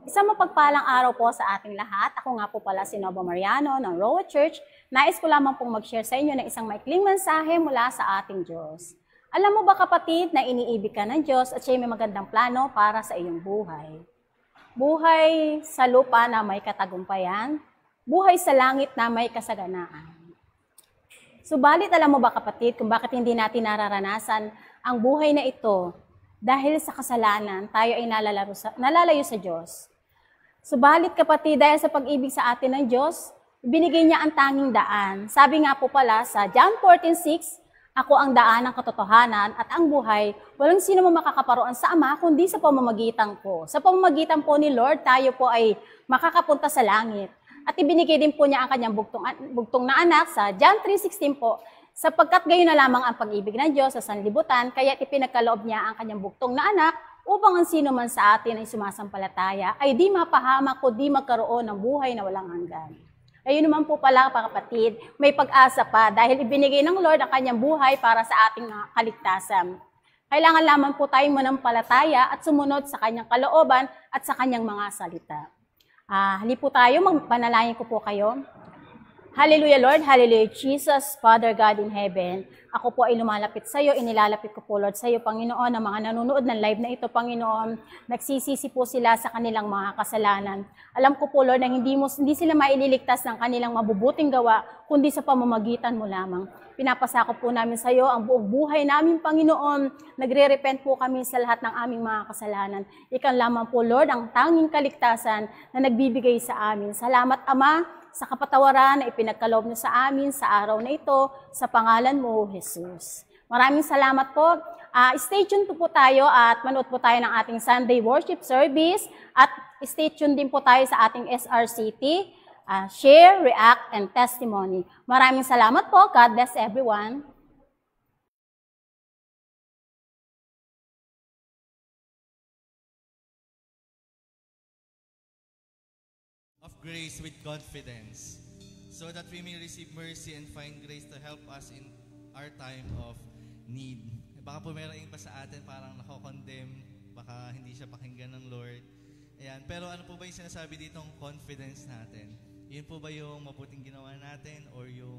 Isang mapagpalang araw po sa ating lahat. Ako nga po pala si Nova Mariano ng Roa Church. Nais ko lamang pong mag-share sa inyo ng isang maikling mensahe mula sa ating Diyos. Alam mo ba kapatid na iniibig ka ng Diyos at siya may magandang plano para sa iyong buhay? Buhay sa lupa na may katagumpayan, buhay sa langit na may kasaganaan. Subalit alam mo ba kapatid kung bakit hindi natin nararanasan ang buhay na ito? Dahil sa kasalanan, tayo ay nalalayo sa Diyos. Subalit kapatid, dahil sa pag-ibig sa atin ng Diyos, binigay niya ang tanging daan. Sabi nga po pala sa John 14:6, ako ang daan ng katotohanan at ang buhay, walang sino mo makakaparoon sa Ama kundi sa pamamagitan ko. Sa pamamagitan po ni Lord, tayo po ay makakapunta sa langit. At ibinigay din po niya ang kanyang bugtong na anak sa John 3:16 po, sapagkat gayon na lamang ang pag-ibig ng Diyos sa sanlibutan, kaya ipinagkaloob niya ang kanyang bugtong na anak upang ang sino man sa atin ay sumasampalataya ay di mapahamak o di magkaroon ng buhay na walang hanggan. Ayun naman po pala kapatid, may pag-asa pa dahil ibinigay ng Lord ang kanyang buhay para sa ating kaligtasan. Kailangan lamang po tayong manampalataya at sumunod sa kanyang kalooban at sa kanyang mga salita. Halip po tayo, magpanalangin ko po kayo. Hallelujah Lord, hallelujah Jesus, Father God in heaven. Ako po ay lumalapit sa iyo, inilalapit ko po Lord sa iyo, Panginoon, ang mga nanonood ng live na ito, Panginoon, nagsisisi po sila sa kanilang mga kasalanan. Alam ko po Lord na hindi sila maililigtas ng kanilang mabubuting gawa, kundi sa pamamagitan mo lamang. Pinapasako po namin sa iyo ang buong buhay namin, Panginoon. Nagre-repent po kami sa lahat ng aming mga kasalanan. Ikaw lamang po Lord ang tanging kaligtasan na nagbibigay sa amin. Salamat Ama, sa kapatawaran na ipinagkaloob niyo sa amin sa araw na ito, sa pangalan mo, Jesus. Maraming salamat po. Stay tuned po tayo at manood po tayo ng ating Sunday worship service at stay tuned din po tayo sa ating SRCT, share, react, and testimony. Maraming salamat po. God bless everyone. Of grace with confidence, so that we may receive mercy and find grace to help us in our time of need. Baka po meron iba sa atin parang nako-condemn, baka hindi siya pakinggan ng Lord. Ayan. Pero ano po ba yung sinasabi ditong confidence natin? Yun po ba yung mabuting ginawa natin or yung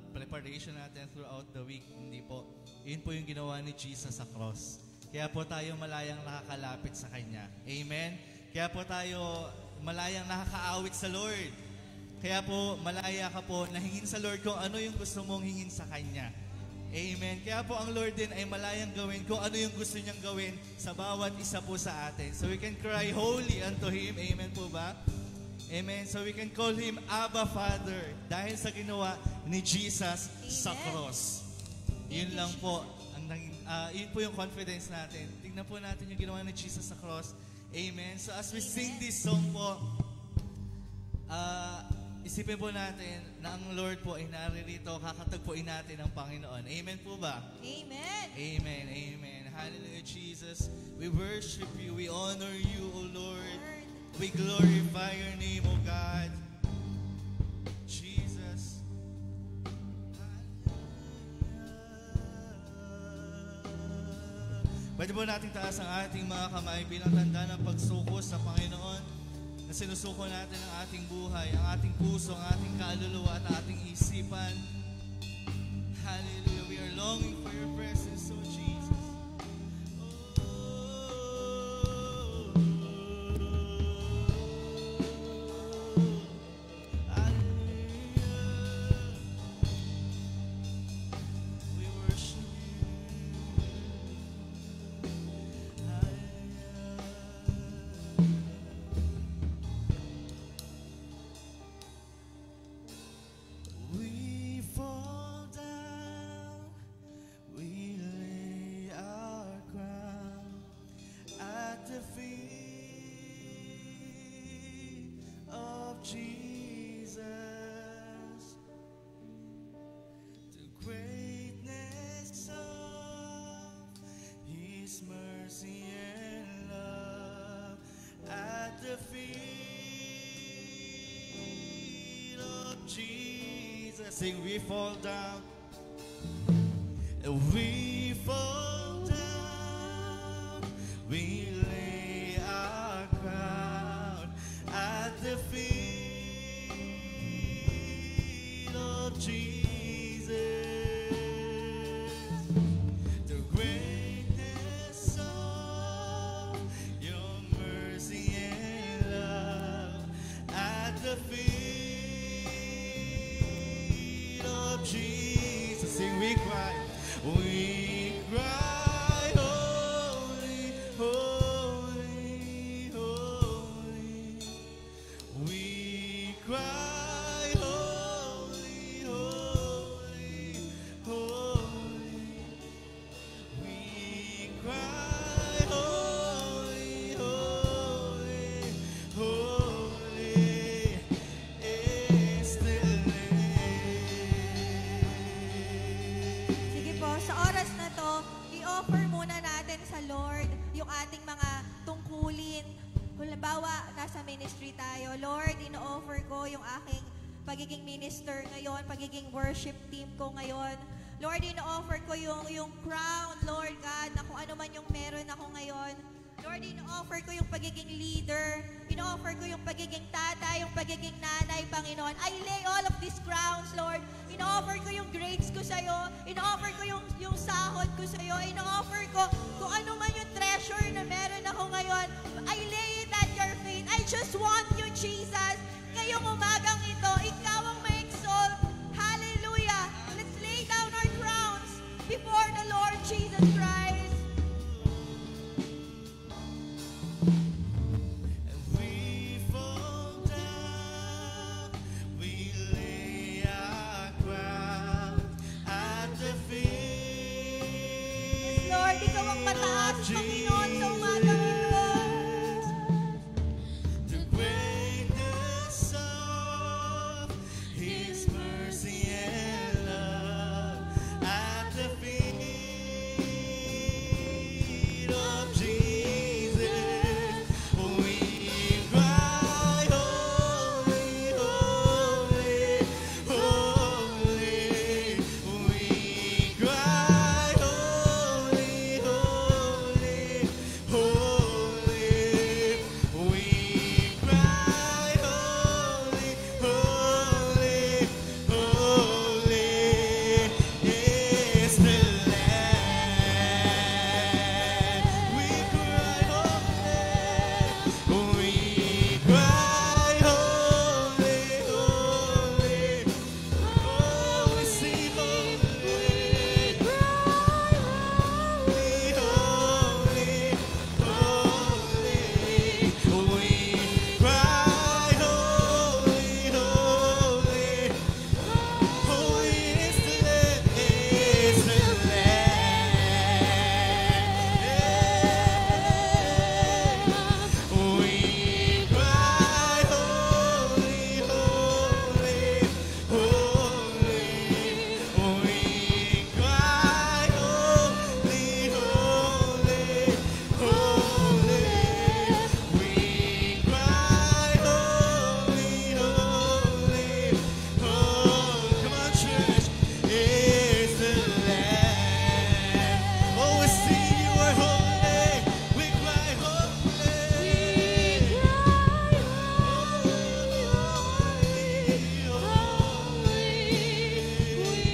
preparation natin throughout the week? Hindi po. Yun po yung ginawa ni Jesus sa cross. Kaya po tayo malayang nakakalapit sa Kanya. Amen? Kaya po tayo malayang nakakaawit sa Lord. Kaya po, malaya ka po na hingin sa Lord kung ano yung gusto mong hingin sa Kanya. Amen. Kaya po ang Lord din ay malayang gawin kung ano yung gusto niyang gawin sa bawat isa po sa atin. So we can cry holy unto Him. Amen po ba? Amen. So we can call Him Abba Father dahil sa ginawa ni Jesus sa cross. Yun lang po. Yun po yung confidence natin. Tingnan po natin yung ginawa ni Jesus sa cross. Amen. So as we sing this song po, isipin po natin na ang Lord po ay naririto, kakatagpuin natin ang Panginoon. Amen po ba? Amen. Amen. Amen. Hallelujah, Jesus. We worship you. We honor you, O Lord. We glorify your name, O God. Jesus. Pwede po natin taas ang ating mga kamay bilang tanda ng pagsuko sa Panginoon na sinusuko natin ang ating buhay, ang ating puso, ang ating kaluluwa at ating isipan. Hallelujah. We are longing for your presence, O Jesus. Jesus, the greatness of His mercy and love at the feet of Jesus. Sing, we fall down, we fall down, we lay our crown the feet of Jesus. Sing, we cry, holy, holy, holy. We cry, holy, holy, holy. We cry, holy, holy, holy is the Lamb. Sige po, sa oras na to, i-offer muna natin sa Lord yung ating mga tungkulin. Kung halimbawa, nasa ministry tayo, Lord, ino-offer ko yung aking pagiging minister ngayon, pagiging worship team ko ngayon. Lord, ino-offer ko yung crown, Lord God, na kung ano man yung meron ako ngayon. Lord, ino-offer ko yung pagiging leader. Ino-offer ko yung pagiging tatay, yung pagiging nanay, Panginoon. I lay all of these crowns, Lord. Ino-offer ko yung grades ko sa'yo. Ino-offer ko yung sahod ko sa'yo. Ino-offer ko kung ano man yung treasure na meron ako ngayon. I lay it at your feet. I just want you, Jesus. Ngayong umagang ito, ikaw ang ma-exalt. Hallelujah. Let's lay down our crowns before the Lord Jesus Christ. And we fall down, we lay our crown at the feet Lord, ikaw ang mataas, of Panginoon, sa umagang ito. The greatness of His mercy and love at the feet of Jesus. We cry, holy, holy, holy. We cry, holy, holy, holy. We cry, holy, holy, holy is the Lamb. We cry, holy, we cry, holy, holy. Oh, we sing holy, holy, holy. We cry, holy, holy. Holy is the Lamb, is the Lamb. We cry, holy, holy, holy. We cry, holy, holy, holy. We cry, holy, holy, holy. Come on, church, is the Lamb. Oh, we sing, you are holy. We cry, holy. We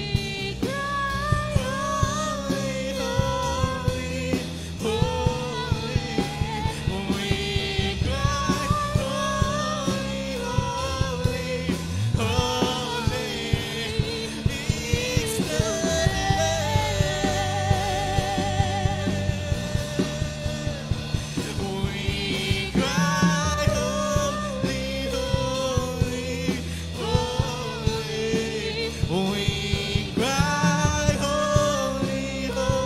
cry, holy, holy, holy.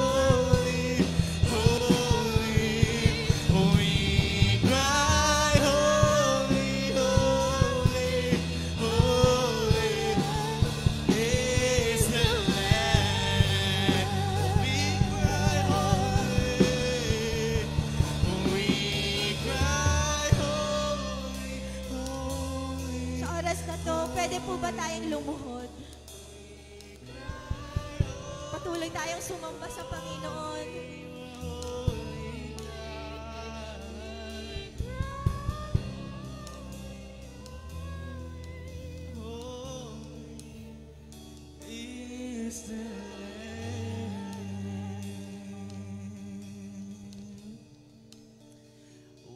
We cry, holy, holy, holy is the Lamb. We cry, holy. We cry, holy, holy. Sa oras na to, pwede po ba tayong lumuhod? Patuloy tayong sumamba sa Panginoon. Is the Lamb.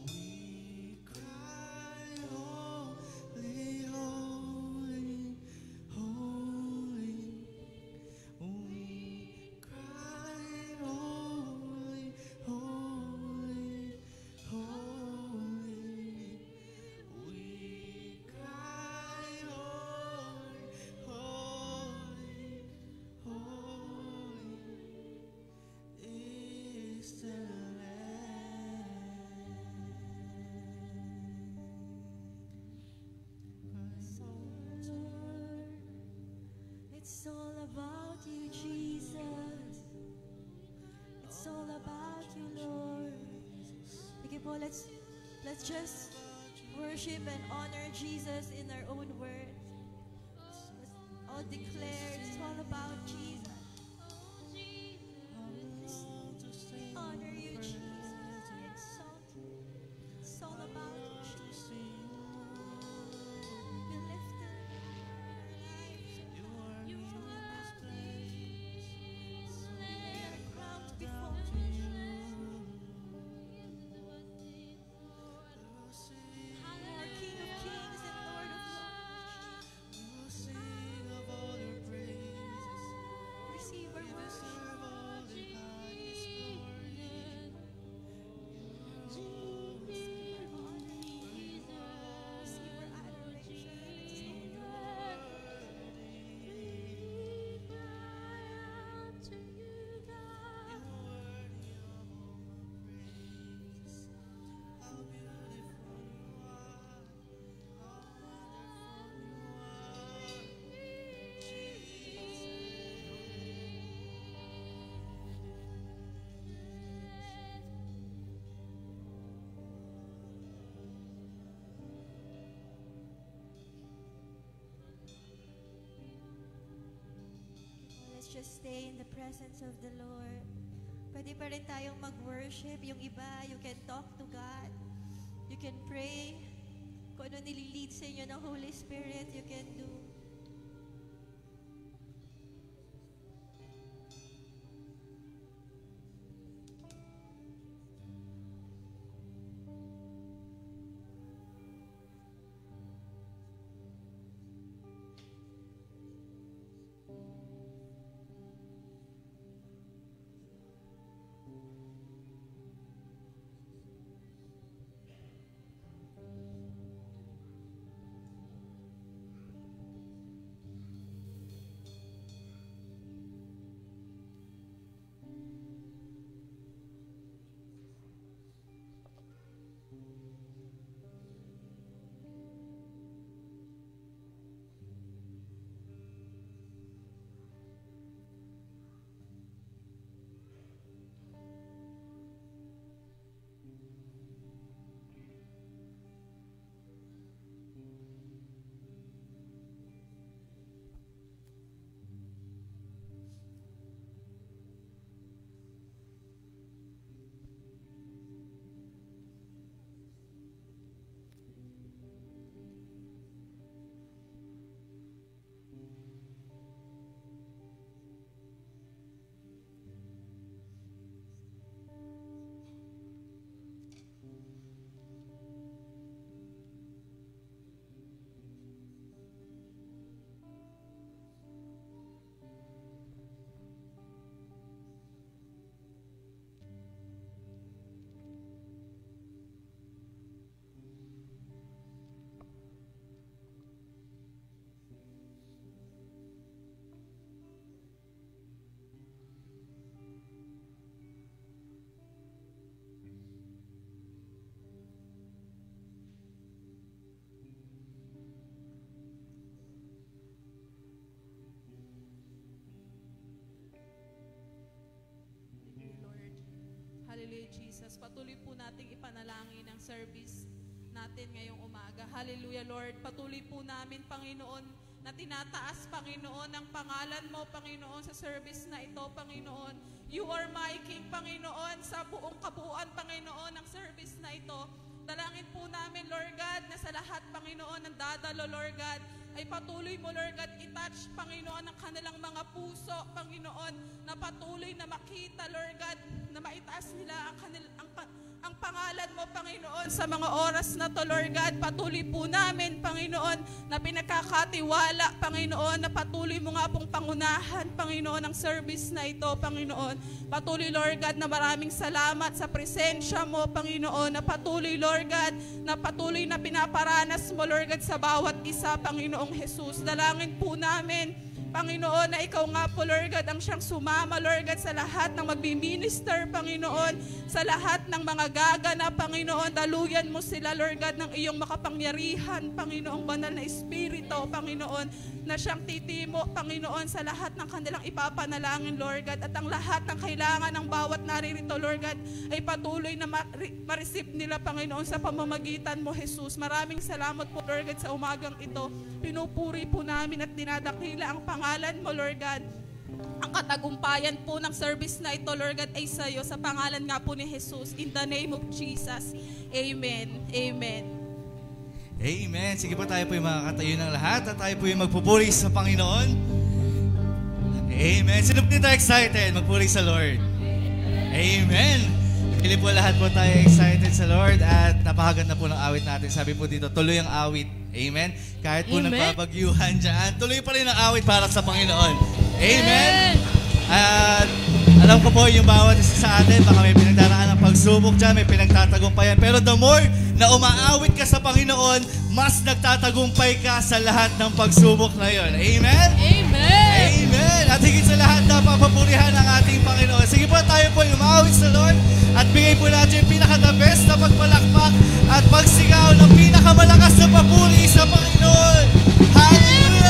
We cry, holy, It's all about you, Jesus. It's all about you, Lord. Sige po, let's just worship and honor Jesus in our own words. Let's all declare it's all about Jesus. Honor you, Jesus. We exalt you. It's all about you, Jesus. We lift up our lives. You are about us. We lay our crowns before you. Our King of Kings and Lord of Lords. Receive our worship. Just stay in the presence of the Lord. Pwede pa rin tayong mag-worship. Yung iba, you can talk to God. You can pray. Kung ano nililid sa inyo ng Holy Spirit, you can do. Hallelujah, Jesus. Patuloy po nating ipanalangin ang service natin ngayong umaga. Hallelujah, Lord. Patuloy po namin, Panginoon, na tinataas, Panginoon, ang pangalan mo, Panginoon, sa service na ito, Panginoon. You are my King, Panginoon, sa buong kabuuan, Panginoon, ng service na ito. Dalangin po namin, Lord God, na sa lahat, Panginoon, ng dadalo, Lord God, ay patuloy mo, Lord God, itouch, Panginoon, ang kanilang mga puso, Panginoon, na patuloy na makita, Lord God, na maitaas nila ang pangalan mo, Panginoon, sa mga oras na to, Lord God. Patuloy po namin, Panginoon, na pinagkakatiwala, Panginoon, na patuloy mo nga pong pangunahan, Panginoon, ang service na ito, Panginoon. Patuloy, Lord God, na maraming salamat sa presensya mo, Panginoon, na patuloy, Lord God, na patuloy na pinaparanas mo, Lord God, sa bawat isa, Panginoong Jesus. Dalangin po namin, Panginoon, na ikaw nga po, Lord God, ang siyang sumama, Lord God, sa lahat ng magbi-minister, Panginoon, sa lahat ng mga gagana, Panginoon, daluyan mo sila, Lord God, ng iyong makapangyarihan, Panginoong banal na Espiritu, Panginoon, na siyang titimo, Panginoon, sa lahat ng kanilang ipapanalangin, Lord God, at ang lahat ng kailangan ng bawat naririto, Lord God, ay patuloy na ma-receive nila, Panginoon, sa pamamagitan mo, Jesus. Maraming salamat po, Lord God, sa umagang ito. Pinupuri po namin at dinadakila ang pangalan mo, Lord God. Ang katagumpayan po ng service na ito, Lord God, ay sa iyo, sa pangalan nga po ni Jesus. In the name of Jesus. Amen. Amen. Amen. Sige po, tayo po yung makakatayo ng lahat at tayo po yung magpupuri sa Panginoon. Amen. Sino po dito excited? Magpuri sa Lord. Amen. Pili po lahat po tayo excited sa Lord at napakaganda po ng awit natin. Sabi po dito, tuloy ang awit. Amen. Kahit po nagbabagyuhan dyan, tuloy pa rin ang awit para sa Panginoon. Amen. At alam ko po yung bawat isa sa atin, baka may pinagdaraan ng pagsubok dyan, may pinagtatagumpayan. Pero the more na umaawit ka sa Panginoon, mas nagtatagumpay ka sa lahat ng pagsubok na yun. Amen? Amen. Amen. At higit sa lahat na papapurihan ang ating Panginoon. Sige po, tayo po umaawit sa Lord at bigay po natin yung pinaka-the best na pagpalakpak at pagsigaw ng pinakamalakas na papuri sa Panginoon. Hallelujah!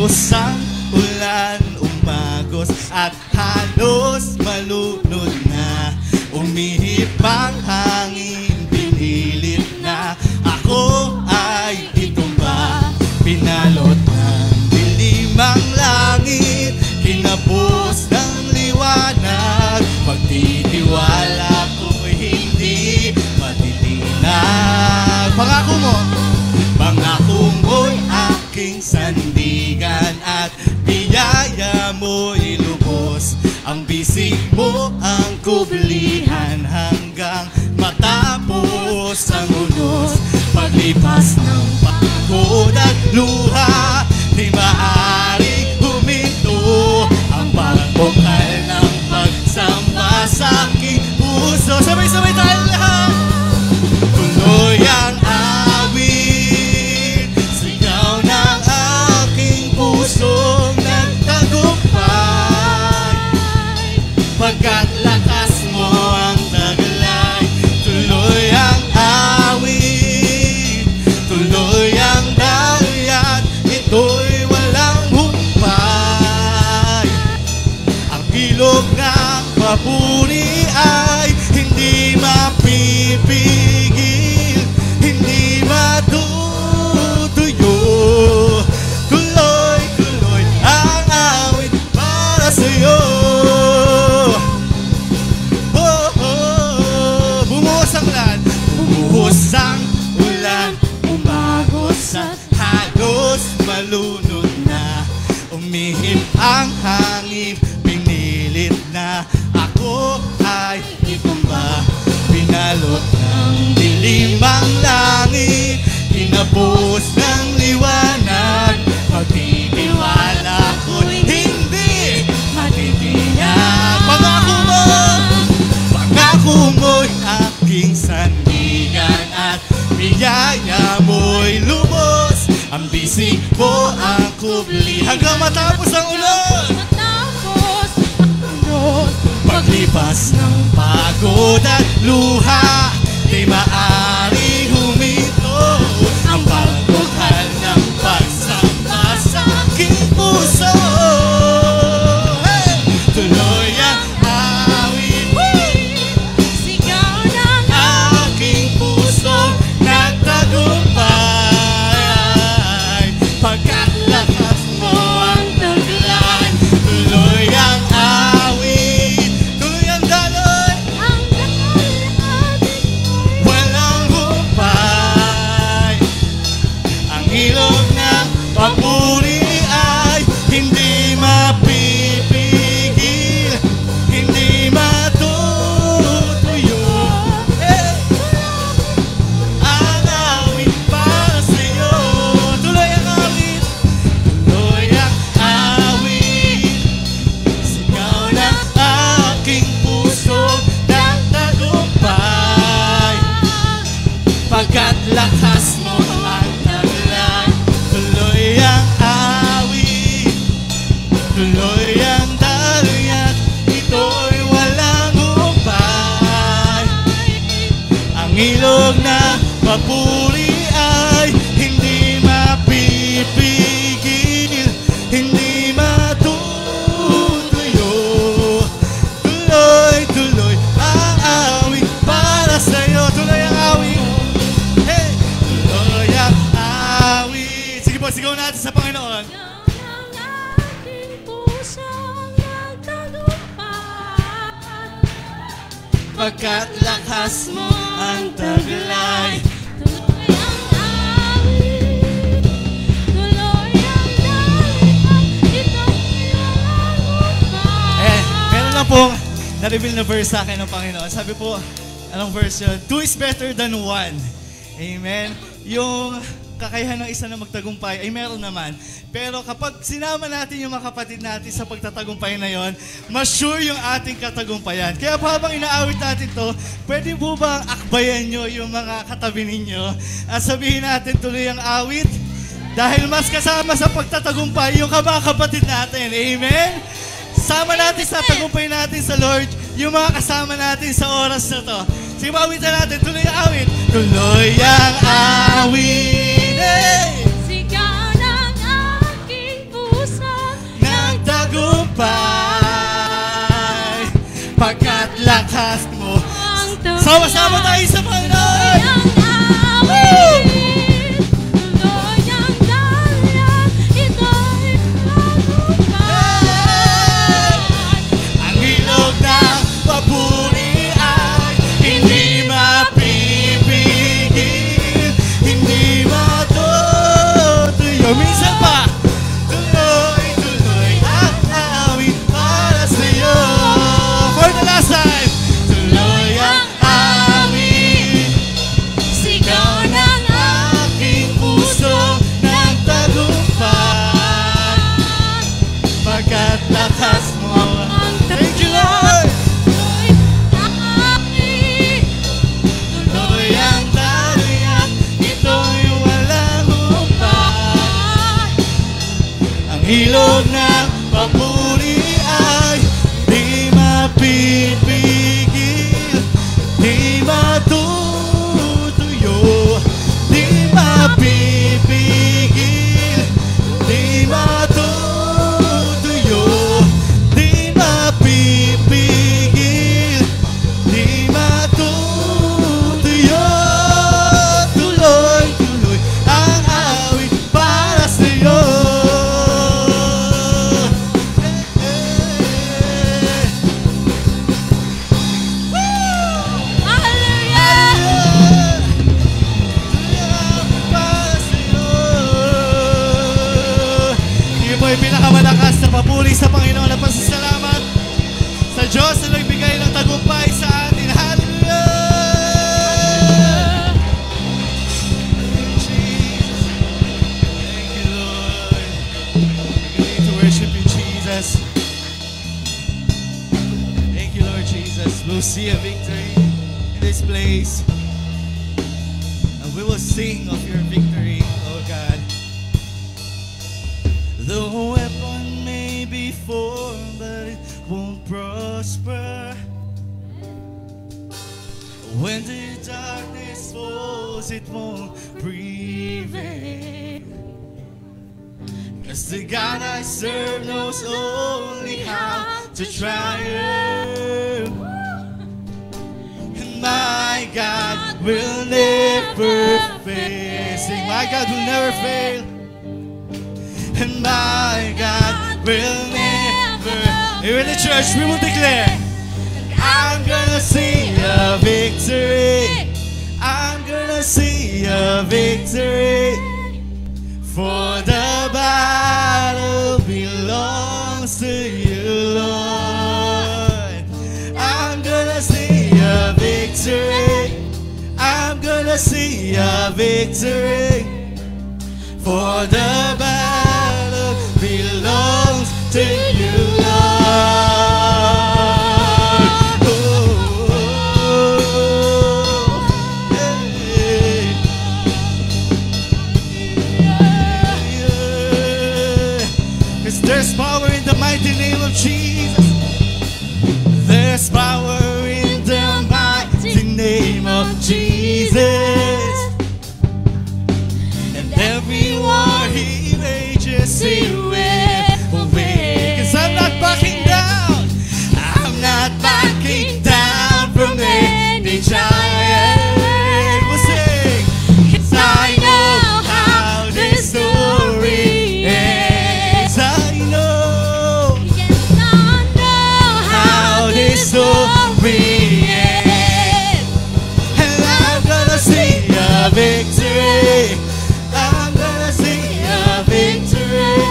Usang ulan umagos at halos malunod na. Umihip ang hangin, pinilit na ako ay itumba. Pinalot ng dilim ang langit, kinapos ng liwanag. Pagtitiwala ko'y hindi matitinag. Pangako mo, pangako mo'y aking sandigan at biyaya mo'y lubos. Ang bisig mo ang kublihan hanggang matapos ang unos. Paglipas ng pagod at luha, di maaaring huminto ang pagbukal ng pagsamba sa aking puso. Sabay-sabay tayo lahat! Tuloy ang awit, sigaw ng aking pusong nagtagumpay. Pagkat lakas mo ang taglay, tuloy ang awit, tuloy ang dalyat, ito'y walang humpay. Ang ilog ng papuri ay hindi mapipigil, hindi matutuyo. Tuloy-tuloy ang awit para sa'yo. Bumuhos ang ulan, bumuhos ang ulan, umagos at halos malunod na. Umihip ang hangin, pinilit na ako ay itumba. Pinalot ng dilim ang langit, kinapos ng liwanag. Pagtitiwala ko'y hindi matitinag. Pangako mo'y aking sandigan at biyaya mo'y lubos. Ang bisig mo ang kubli hanggang matapos ang ulan. Paglipas ng pagod at luha, di maaaring huminto ang pagbukal ng pagsamba sa aking puso. Hey! Tuloy ang awit, sigaw ng aking puso nagtagumpay. Pagkat lakas mo ang taglay, tuloy ang awit, tuloy ang daloy, ang daloy lakas mo ang taglay. Tuloy ang awit, tuloy ang dalyat, ito'y walang humpay. Ang ilog na papuri ay hindi mapipigil, hindi matutuyo. Tuloy, tuloy ang awit para sa'yo. Tuloy ang awit. Hey! Tuloy ang awit. Sige po, sigaw natin sa Panginoon. Ang aking pusong nagtagumpay. Pagkat lakas mo ang taglay. Tuloy ang awit, tuloy ang dalyat, ito'y walang humpay. Meron lang pong na-reveal na verse sa akin ng Panginoon. Sabi po, anong verse yun? 2 is better than 1. Amen? Yung kakayahan ng isa na magtagumpay ay meron naman. Pero kapag sinama natin yung mga kapatid natin sa pagtatagumpay na yon, mas sure yung ating katagumpayan. Kaya habang inaawit natin to, pwede po bang akbayan nyo yung mga katabi ninyo at sabihin natin tuloy ang awit? Dahil mas kasama sa pagtatagumpay yung mga kapatid natin. Amen? Sama natin sa tagumpay natin sa Lord yung mga kasama natin sa oras na to. Sige, mawitan natin. Tuloy ang awit. Tuloy ang awit. Hey! Sigaw ng aking puso Nagtagumpay pagkat lakas mo. ang taglay. Sama-sama tayo sa Panginoon. Tuloy ang awit, tuloy ang dalyat, ito'y walang humpay. Ang ilog ng papuri ay hindi mapipigil, hindi matutuyo. Minsan pa, tuloy, tuloy ang awit para sa'yo. For the last time, tuloy ang awit. Sigaw ng Aking puso ng tagumpay pagkat lakas mo. Thank you, Lord! Tuloy ang dalyat, ito'y walang humpay. Ang ilog ng papuri ay di mapipigil, di matutuyo, di mapipigil, di matutuyo, di mapipigil, di matutuyo. Tuloy, tuloy ang awit para sa'yo. Sige po, yung pinakamalakas na papuri sa Panginoon na pasasalamat sa Diyos na nagbigay ng tagumpay sa atin. Hallelujah! Thank you, Lord. We need to worship you, Jesus. Thank you, Lord Jesus. We'll see a victory in this place. And we will sing of your victory, oh God. The weapon may be formed, but it won't prosper. When the darkness falls, it won't prevail. Cause the God I serve knows only how to triumph. And my God will never fail. Sing, my God will never fail. And my God will never. Here in the church, we will declare, I'm gonna see a victory. I'm gonna see a victory. For the battle belongs to you, Lord. I'm gonna see a victory. I'm gonna see a victory. For the battle belongs to you, Lord. Oh, hey. name of Jesus. And every war he wages, he will win. 'Cause I'm not backing down. I'm not backing down from any giant. We'll sing. 'Cause I know how this story ends. I know. Yes, I know how this story ends. And I'm gonna see a victory. I'm gonna see a victory.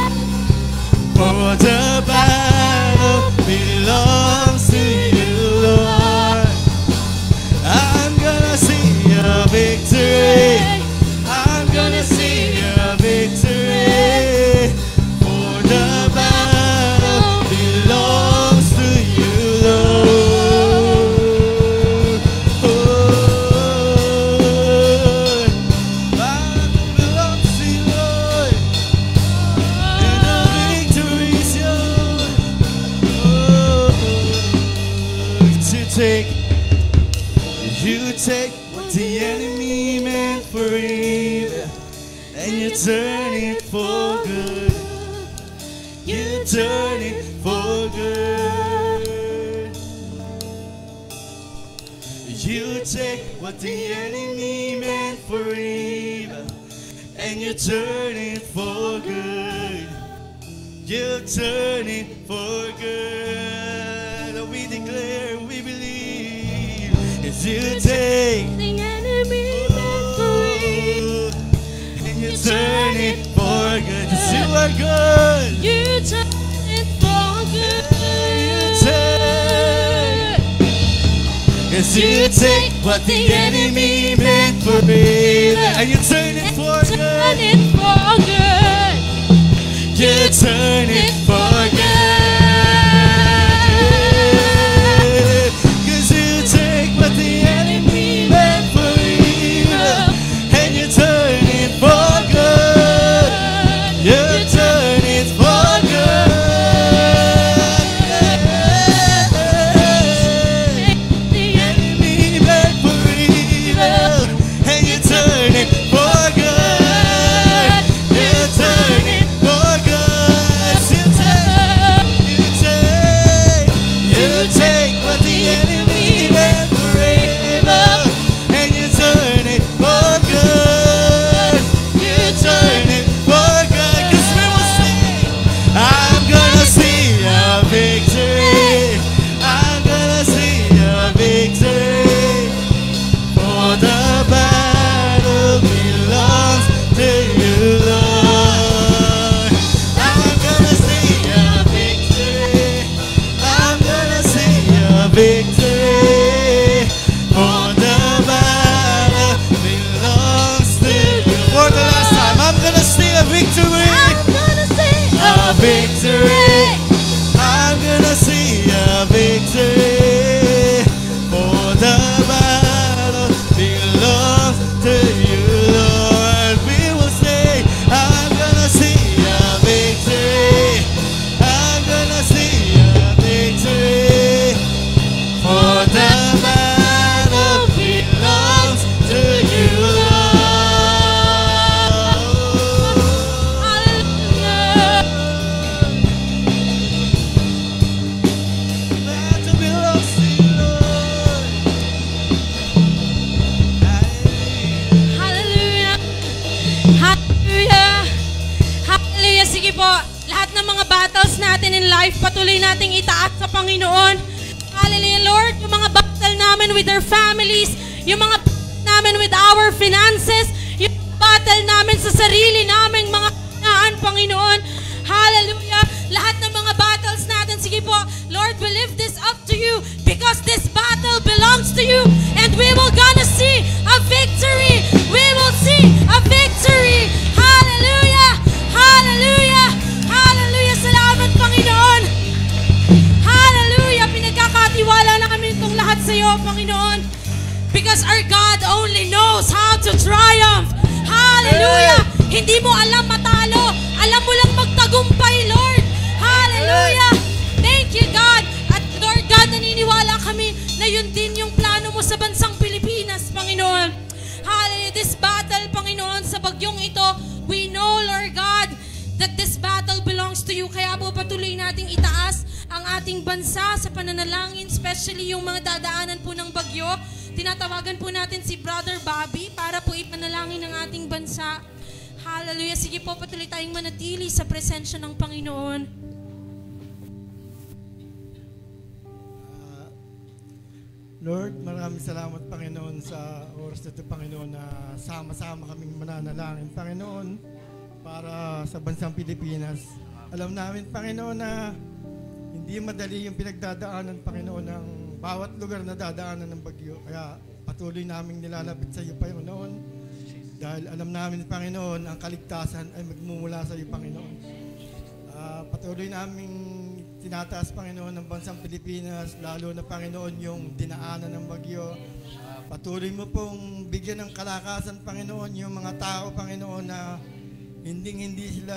For the battle belongs to you, Lord. I'm gonna see a victory. I'm gonna see a victory. For the battle belongs to you, Lord. Oh, battle belongs to you, Lord. And the victory's yours. Oh, you take what the enemy meant for evil, and you turn it for good. You turn it for good. You take what the enemy meant for evil, and you turn it for good. You turn it for good. We declare, we believe. As you take the enemy meant for evil, and you turn it for good. 'Cause you are good. you turn it for good. You take. 'Cause you take what the enemy meant for evil, and you turn it for Turn good. it for good. You turn it for good. 'Cause you take what the enemy meant for evil, and you turn it for good. You turn it for good. The Enemy meant for evil, and you turn it for good. You turn it for good. You take what the enemy meant for evil, and you turn it for good. You turn it for good. 'Cause we will sing, I'm gonna see a victory. I'm gonna see a victory. For the battle belongs to you, Lord. I'm gonna see a victory. I'm gonna see a victory. For the battle belongs to you. For the last time, I'm gonna see a victory. I'm gonna see A victory. I'm gonna see a victory. For the battle belongs to you, Lord. We will say, I'm gonna see a victory. I'm gonna see a victory. For the battle belongs to you, Lord. Hallelujah. Battle belongs to you, Lord. Hallelujah. Hallelujah. Hallelujah. Sige po, lahat ng mga battles natin in life, patuloy nating itaas sa Panginoon. Hallelujah, Lord. Yung mga battle namin with our families, yung mga battle namin with our finances, yung battle namin sa sarili naming mga kanaan, Panginoon. Hallelujah. Lahat ng mga battles natin, sige po, Lord, we lift this up to you because this battle belongs to you and we will gonna see a victory. We will see a victory. Hallelujah. Hallelujah. Hallelujah. Salamat, Panginoon. Hallelujah. Pinagkakatiwala namin itong lahat sa iyo, Panginoon. Because our God only knows how to triumph. Hallelujah. Hindi mo alam matalo. Alam mo lang magtagumpay, Lord. Hallelujah. Thank you, God. At Lord God, naniniwala kami na yun din yung plano mo sa bansang Pilipinas. bagyong ito, we know, Lord God, that this battle belongs to you. Kaya po patuloy nating itaas ang ating bansa sa pananalangin, especially yung mga dadaanan po ng bagyo. Tinatawagan po natin si Brother Bobby para po ipanalangin ang ating bansa. Hallelujah. Sige po, patuloy tayong manatili sa presensya ng Panginoon. Lord, maraming salamat, Panginoon, sa oras na ito, Panginoon, na sama-sama kaming mananalangin, Panginoon, para sa bansang Pilipinas. Alam namin, Panginoon, na hindi madali yung pinagdadaanan, Panginoon, ng bawat lugar na dadaanan ng bagyo. Kaya patuloy naming nilalapit sa iyo, Panginoon, dahil alam namin, Panginoon, ang kaligtasan ay magmumula sa iyo, Panginoon. Patuloy naming tinataas, Panginoon, ng bansang Pilipinas, lalo na, Panginoon, yung dinaanan ng bagyo. Patuloy mo pong bigyan ng kalakasan, Panginoon, yung mga tao, Panginoon, na hindi sila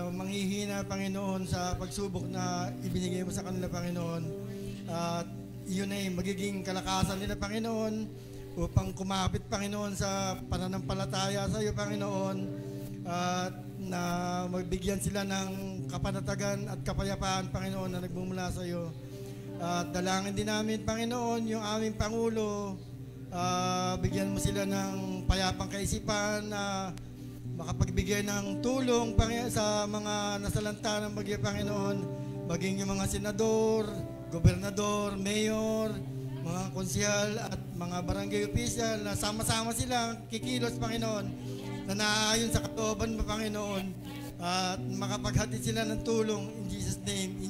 manghihina, Panginoon, sa pagsubok na ibinigay mo sa kanila, Panginoon. At iyon ay magiging kalakasan nila, Panginoon, upang kumapit, Panginoon, sa pananampalataya sa iyo, Panginoon, at na magbigyan sila ng kapanatagan at kapayapaan, Panginoon, na nagmumula sa iyo. At dalangin din namin, Panginoon, yung aming Pangulo, bigyan mo sila ng payapang kaisipan na makapagbigay ng tulong sa mga nasalanta ng bagyo, Panginoon, maging yung mga senador, gobernador, mayor, mga konsehal at mga barangay official na sama-sama silang kikilos, Panginoon, na naayon sa kalooban mo, Panginoon, at makapaghatid sila ng tulong in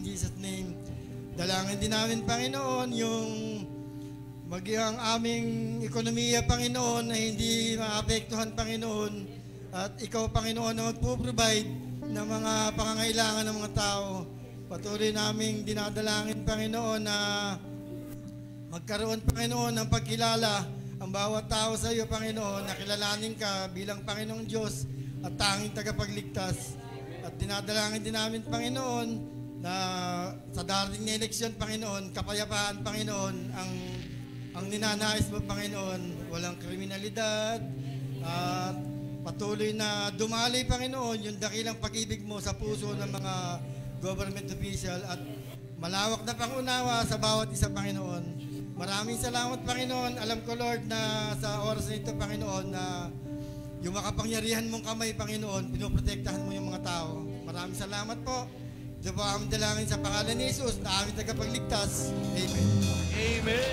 Jesus' name. Dalangin din namin, Panginoon, yung maging ang aming ekonomiya, Panginoon, na hindi maapektuhan, Panginoon, at ikaw, Panginoon, na magpo-provide ng mga pangangailangan ng mga tao. Patuloy naming dinadalangin, Panginoon, na magkaroon, Panginoon, ng pagkilala ang bawat tao sa iyo, Panginoon, na kilalanin ka bilang Panginoong Diyos at tanging tagapagligtas. At dinadalangin din namin, Panginoon, na sa darating na eleksyon, Panginoon, kapayapaan, Panginoon, ang ninanais mo, Panginoon, walang kriminalidad, at patuloy na dumali, Panginoon, yung dakilang pag-ibig mo sa puso ng mga government official at malawak na pangunawa sa bawat isa, Panginoon. Maraming salamat, Panginoon. Alam ko, Lord, na sa oras na ito, Panginoon, na yung makapangyarihan mong kamay, Panginoon, pinoprotektahan mo yung mga tao. Maraming salamat po. Ito po aming dalangin sa pangalan ni Jesus na aming tagapagligtas. Amen. Amen.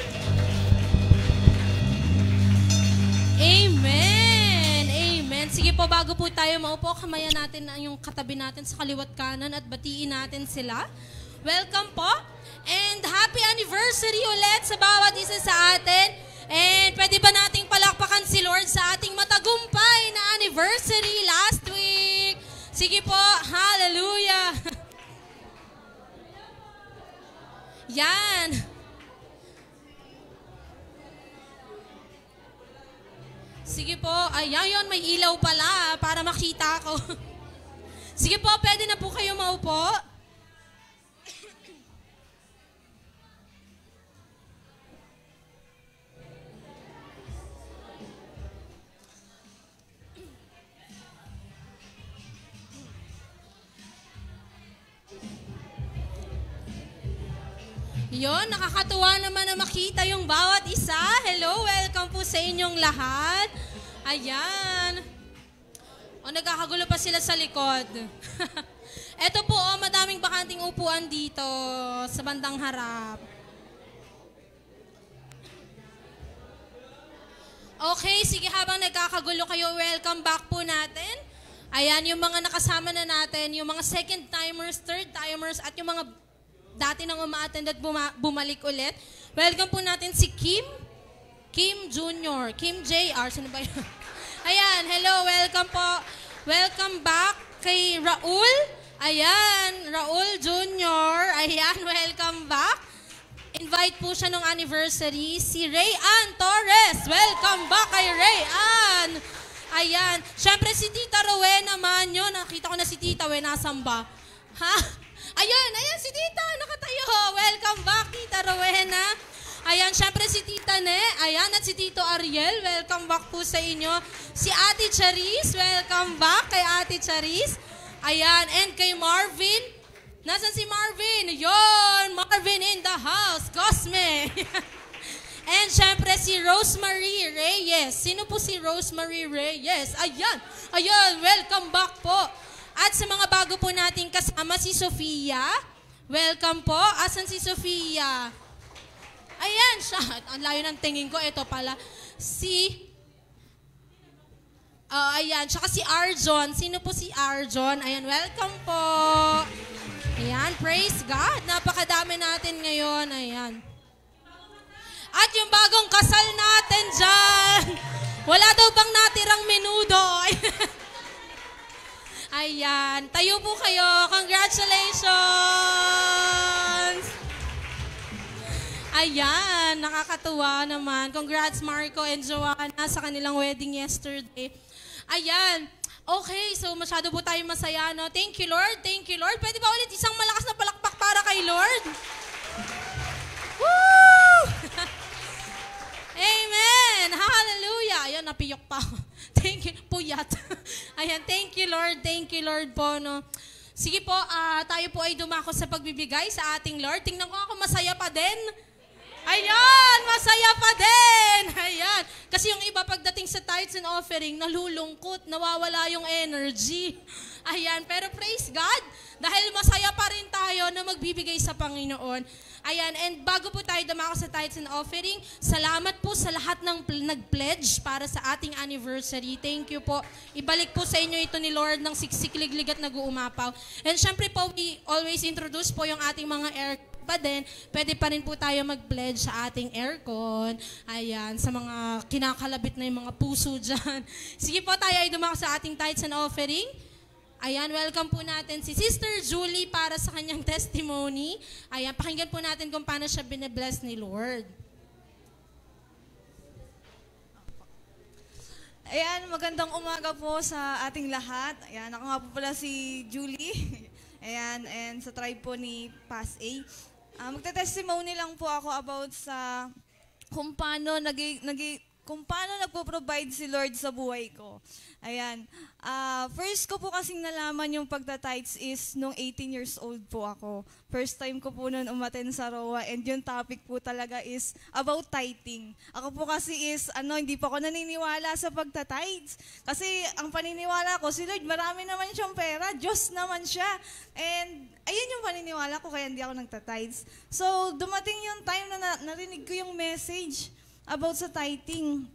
Amen! Amen! Sige po, bago po tayo maupo, kamayan natin yung katabi natin sa kaliwat kanan at batiin natin sila. Welcome po! And happy anniversary ulit sa bawat isa sa atin. And pwede ba nating palakpakan si Lord sa ating matagumpay na anniversary last week? Sige po, hallelujah! Yan! Sige po, ayan, may ilaw pala para makita ko. Sige po, pwede na po kayo maupo. Yon, nakakatuwa naman na makita yung bawat isa. Hello, welcome po sa inyong lahat. Ayan. O, nagkakagulo pa sila sa likod. Eto po, madaming bakanting upuan dito sa bandang harap. Okay, sige, habang nagkakagulo kayo, welcome back po natin. Ayan, yung mga nakasama na natin, yung mga second timers, third timers, at yung mga dati nang uma-attend at bumalik ulit. Welcome po natin si Kim Jr., Kim J.R. Sino ba yun? Ayan, hello, welcome po. Welcome back kay Raul. Ayan, Raul Jr. Ayan, welcome back. Invite po siya nung anniversary, si Rayan Torres. Welcome back kay Rayan. Ayan, syempre si Tita Rowena naman yun. Nakita ko na si Tita Rowena nasamba. Ha? Ayun, si Tita, nakatayo. Welcome back, Tita Rowena. Ayan, syempre si Tita Ne. Ayan, at si Tito Ariel. Welcome welcome back po sa inyo. Si Ate Charis, welcome back kay Ate Charis. Ayan, and kay Marvin. Nasaan si Marvin? Yon, Marvin in the house. Cosme. And syempre si Rosemary Reyes. Sino po si Rosemary Reyes? Ayan, ayan, welcome back po. At sa mga bago po nating kasama, si Sofia. Welcome po. Asan si Sofia? Ayan siya. Ang layo ng tingin ko. Ito pala. Ayan. Tsaka si Arjon. Sino po si Arjon? Ayan. Welcome po. Ayan. Praise God. Napakadami natin ngayon. Ayan. At yung bagong kasal natin dyan. Wala daw bang natirang menudo? Ayan. Tayo po kayo. Congratulations! Ayan. Nakakatuwa naman. Congrats Marco and Joanna sa kanilang wedding yesterday. Ayan. Okay, so masyado po tayo masaya, no? Thank you, Lord. Thank you, Lord. Pwede ba ulit isang malakas na palakpak para kay Lord? Woo! Amen! Hallelujah! Ayan, napiyok pa ako. Thank you. Puyat. Ayan, thank you, Lord. Thank you, Lord po, no? Sige po, tayo po ay dumako sa pagbibigay sa ating Lord. Tingnan ko ako, masaya pa din. Ayan, masaya pa din. Ayan. Kasi yung iba pagdating sa tithes and offering, nalulungkot, nawawala yung energy. Ayan, pero praise God, dahil masaya pa rin tayo na magbibigay sa Panginoon. Ayan, and bago po tayo dumako sa tithes and offering, salamat po sa lahat ng nag-pledge para sa ating anniversary. Thank you po. Ibalik po sa inyo ito ni Lord ng siksik-liglig at nag-uumapaw. And syempre po, we always introduce po yung ating mga pa din, pwede pa rin po tayo mag-pledge sa ating aircon. Ayan, sa mga kinakalabit na yung mga puso dyan. Sige po, tayo ay dumako sa ating tithes and offering. Ayan, welcome po natin si Sister Julie para sa kanyang testimony. Ayan, pakinggan po natin kung paano siya bine-bless ni Lord. Ayan, magandang umaga po sa ating lahat. Ayan, ako nga po pala si Julie. Ayan, and sa tribe po ni Pas A. Magte-testimony lang po ako about sa kung paano nagpo-provide si Lord sa buhay ko. Ayan. First ko po kasing nalaman yung pagta-tithes is nung 18 years old po ako. First time ko po nun umaten sa ROA and yung topic po talaga is about tithing. Ako po kasi is, hindi po ako naniniwala sa pagta-tithes. Kasi ang paniniwala ko, si Lord, marami naman siyang pera, Diyos naman siya. And ayun yung paniniwala ko kaya hindi ako nagta-tithes. So dumating yung time na narinig ko yung message about sa tithing.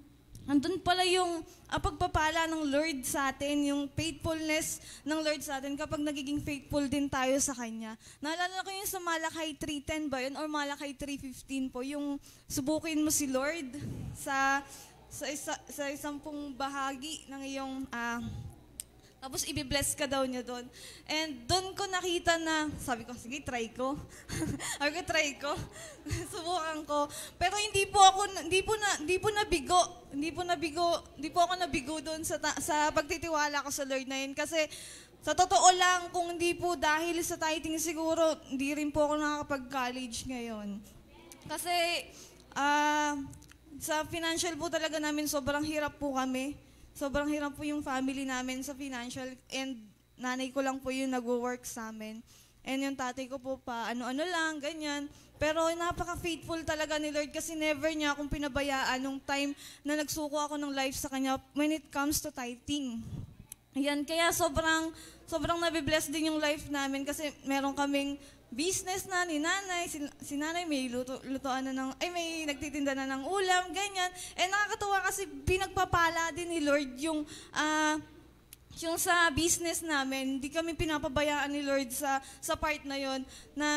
Andun pala yung pagpapala ng Lord sa atin, yung faithfulness ng Lord sa atin kapag nagiging faithful din tayo sa Kanya. Naalala ko yung sa Malakay 3:10 ba yun? Or Malakay 3:15 po, yung subukin mo si Lord sa 10 bahagi ng iyong tapos i-bless ka daw niya doon. And doon ko nakita na, sabi ko, sige, try ko. Try ko. Subukan ko. Pero hindi po ako nabigo doon sa pagtitiwala ko sa Lord na yun. Kasi sa totoo lang, kung hindi po dahil sa tithing siguro, hindi rin po ako nakakapag-college ngayon. Kasi sa financial po talaga namin, sobrang hirap po kami. Sobrang hirap po yung family namin sa financial and nanay ko lang po yung nag-work sa amin. And yung tatay ko po pa, ano-ano lang, ganyan. Pero napaka-faithful talaga ni Lord kasi never niya akong pinabayaan nung time na nagsuko ako ng life sa Kanya when it comes to tithing. Ayan, kaya sobrang nabibless din yung life namin kasi meron kaming business na ni nanay, si nanay may lutoan na may nagtitinda na ng ulam, ganyan. And nakakatuwa kasi pinagpapala din ni Lord yung sa business namin. Hindi kami pinapabayaan ni Lord sa part na yon na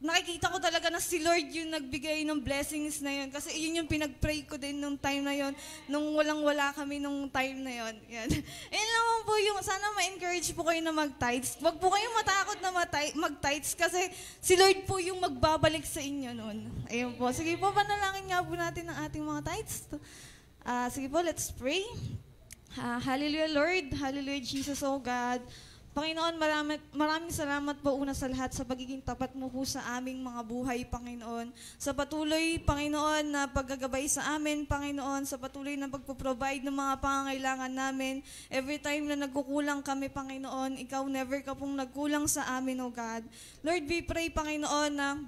nakikita ko talaga na si Lord yung nagbigay ng blessings na yon. Kasi yun yung pinag-pray ko din nung time na yon, nung walang-wala kami nung time na yon. Yan. Ayun naman po yung, sana ma-encourage po kayo na mag-tithes. Huwag po kayong matakot na mag-tithes kasi si Lord po yung magbabalik sa inyo nun. Ayun po. Sige po, panalangin nga po natin ang ating mga tithes. Sige po, let's pray. Hallelujah, Lord. Hallelujah, Jesus, oh God. Panginoon, maraming salamat po una sa lahat sa pagiging tapat mo po sa aming mga buhay, Panginoon. Sa patuloy, Panginoon, na paggagabay sa amin, Panginoon, sa patuloy na pagpo-provide ng mga pangangailangan namin. Every time na nagkukulang kami, Panginoon, Ikaw never ka pong nagkulang sa amin, O God. Lord, we pray, Panginoon, na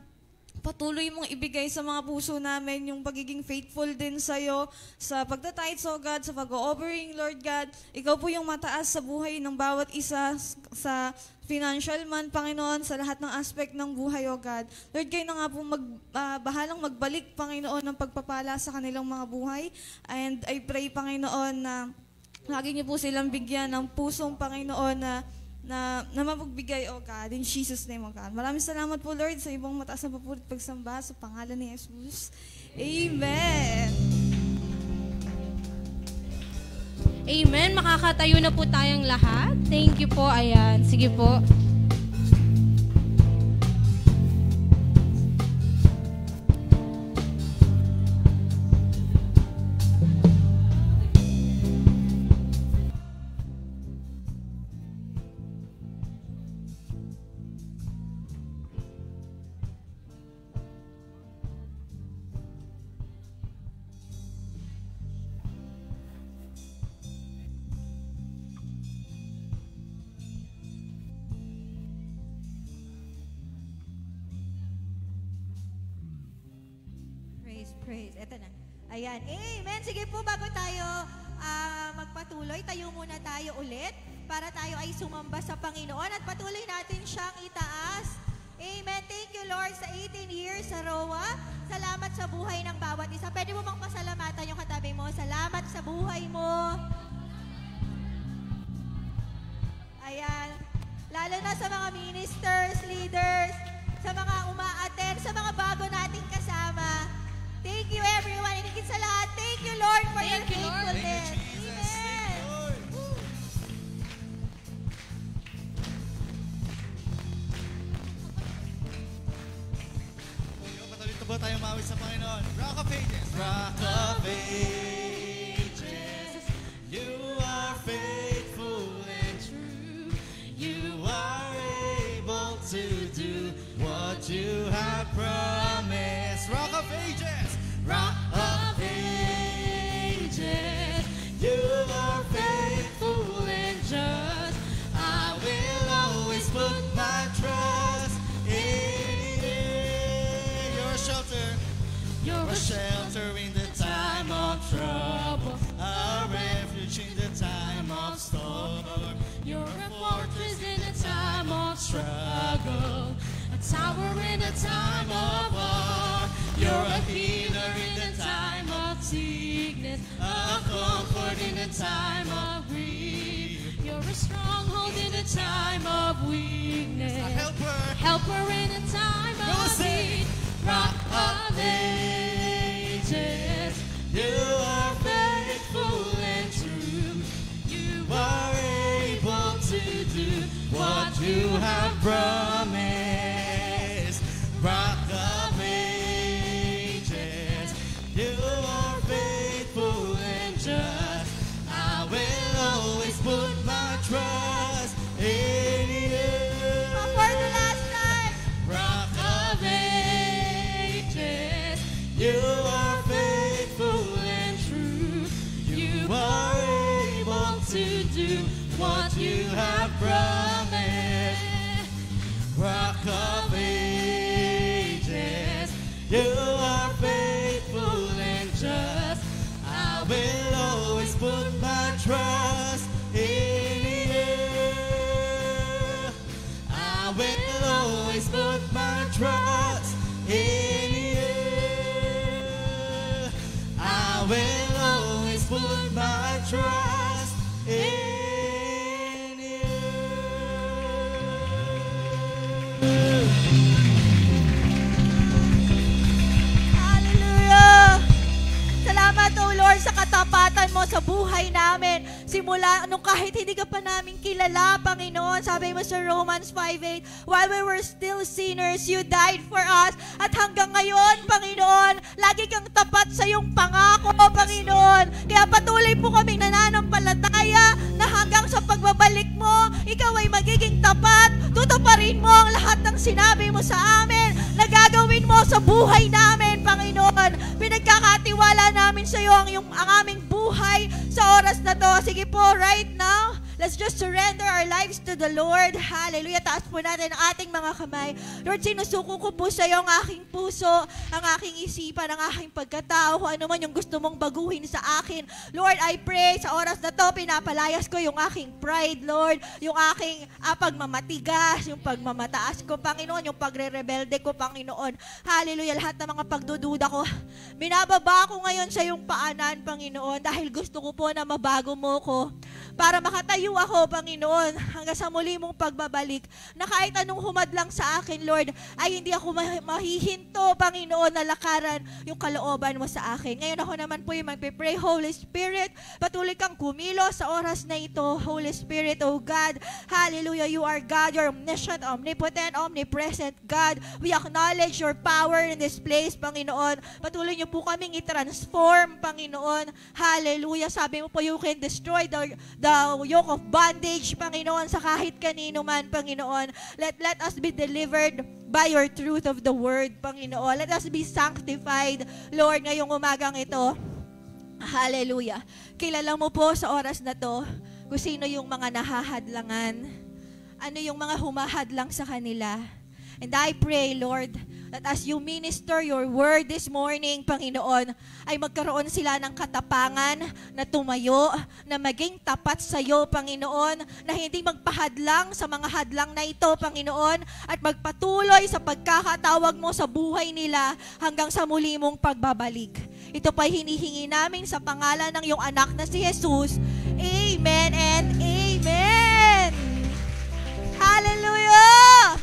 patuloy mong ibigay sa mga puso namin yung pagiging faithful din sa'yo sa pagtatides, O God, sa pag-offering, Lord God. Ikaw po yung mataas sa buhay ng bawat isa sa financial man, Panginoon, sa lahat ng aspect ng buhay, O God. Lord, kayo na nga po bahalang magbalik, Panginoon, ng pagpapala sa kanilang mga buhay. And I pray, Panginoon, na lagi niyo po silang bigyan ng pusong, Panginoon, na mapagbigay, O God, in Jesus' name, O God. Maraming salamat po, Lord, sa ibang mataas na papurit pagsamba sa pangalan ni Jesus. Amen. Amen. Makakatayo na po tayong lahat. Thank you po. Ayan. Sige po. Praise. Eto na. Ayan. Amen. Sige po, bago tayo magpatuloy, tayo muna tayo ulit para tayo ay sumamba sa Panginoon at patuloy natin siyang itaas. Amen. Thank you, Lord, sa 18 years sa ROA. Salamat sa buhay ng bawat isa. Pwede mo bang pasalamatan yung katabi mo? Salamat sa buhay mo. Ayan. Lalo na sa mga ministers, leaders, sa mga uma-attend, sa mga bago nating kasama. Thank you, everyone. And higit sa lahat, thank you, Lord, for your faithfulness. Amen. Patuloy po tayo mawis sa Panginoon. Rock of Ages. Rock of Ages. You are faithful and true. You are able to do what you have promised. Rock of Ages. Rock of Ages. You are faithful and just. I will always put my trust in you. You're a shelter. You're a shelter in the time of trouble. A refuge in the time of storm. You're a fortress in the time of struggle. A tower in the time of war. You're a healer in the time of sickness. A comfort in the time of grief. You're a stronghold in the time of weakness. A helper in the time of need. Rock of Ages. You are faithful and true. You are able to do what you have promised. Rock of Ages. You are faithful and just. I will always put my trust in you. For the last time. Rock of Ages. You are faithful and true. You are able to do what you have promised. Rock of Ages. You are faithful and just. I will always put my trust in you. I will always put my trust in you. I will always put my trust in you. Hallelujah! Salamat, O Lord, sa katapatan mo sa buhay namin. Simula nung kahit hindi ka pa namin kilala, Panginoon, sabi mo sa Romans 5:8, while we were still sinners, you died for us. At hanggang ngayon, Panginoon, lagi kang tapat sa iyong pangako, Panginoon. Kaya patuloy po kaming nananampalataya na hanggang sa pagbabalik mo, ikaw ay magiging sa amin, na gagawin mo sa buhay namin, Panginoon. Pinagkakatiwala namin sa iyo ang aming buhay sa oras na to. Sige po, right now, let's just surrender our lives to the Lord. Hallelujah. Taas po natin ang ating mga kamay. Lord, sinusuko ko po sa iyo ang aking puso, ang aking isipan, ang aking pagkatao, kung ano man yung gusto mong baguhin sa akin. Lord, I pray sa oras na to, pinapalayas ko yung aking pride, Lord, yung aking pagmamatigas, yung pagmamataas ko, Panginoon, yung pagre-rebelde ko, Panginoon. Hallelujah. Lahat ng mga pagdududa ko, binababa ko ngayon sa iyong paanan, Panginoon, dahil gusto ko po na mabago mo ko para makatayo ako, Panginoon, hanggang sa muli mong pagbabalik, na kahit anong humadlang sa akin, Lord, ay hindi ako mahihinto, Panginoon, na lakaran yung kalooban mo sa akin. Ngayon ako naman po yung magpipray. Holy Spirit, patuloy kang kumilos sa oras na ito. Holy Spirit, oh God, hallelujah, you are God, you're omniscient, omnipotent, omnipresent God. We acknowledge your power in this place, Panginoon. Patuloy niyo po kaming i-transform, Panginoon. Hallelujah. Sabi mo po, you can destroy the yoke of bondage, Panginoon, sa kahit kanino man, Panginoon. Let us be delivered by your truth of the word, Panginoon. Let us be sanctified, Lord, ngayong umagang ito. Hallelujah. Kilala mo po sa oras na to kung sino yung mga nahahadlangan, ano yung mga humahadlang sa kanila. And I pray, Lord, that as you minister your word this morning, Panginoon, ay magkaroon sila ng katapangan na tumayo, na maging tapat sa iyo, Panginoon, na hindi magpahadlang sa mga hadlang na ito, Panginoon, at magpatuloy sa pagkakatawag mo sa buhay nila hanggang sa muli mong pagbabalik. Ito pa'y hinihingi namin sa pangalan ng iyong anak na si Jesus. Amen and amen! Hallelujah!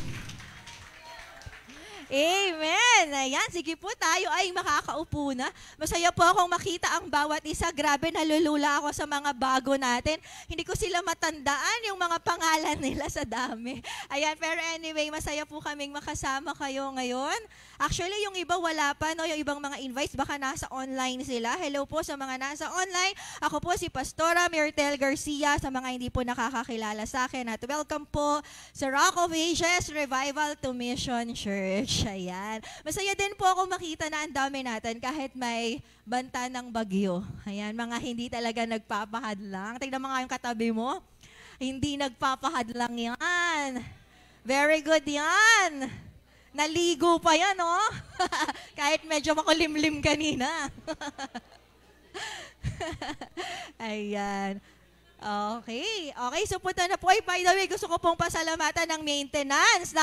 Amen! Ayan, sige po, tayo ay makakaupo na. Masaya po akong makita ang bawat isa. Grabe, nalulula ako sa mga bago natin. Hindi ko sila matandaan yung mga pangalan nila sa dami. Ayan, pero anyway, masaya po kaming makasama kayo ngayon. Actually, yung iba wala pa, no? Yung ibang mga invites, baka nasa online sila. Hello po sa mga nasa online. Ako po si Pastora Myrtle Garcia, sa mga hindi po nakakakilala sa akin. At welcome po sa Rock of Ages Revival to Mission Church. Ayan. Masaya din po ako makita na ang dami natin kahit may banta ng bagyo. Ayan, mga hindi talaga nagpapahadlang. Tignan mo nga yung katabi mo. Hindi nagpapahadlang yan. Very good yan. Naligo pa yan, oh. Kahit medyo makulimlim kanina. Ayan. Okay. Okay, so punta na po. By the way, gusto ko pong pasalamatan ng maintenance.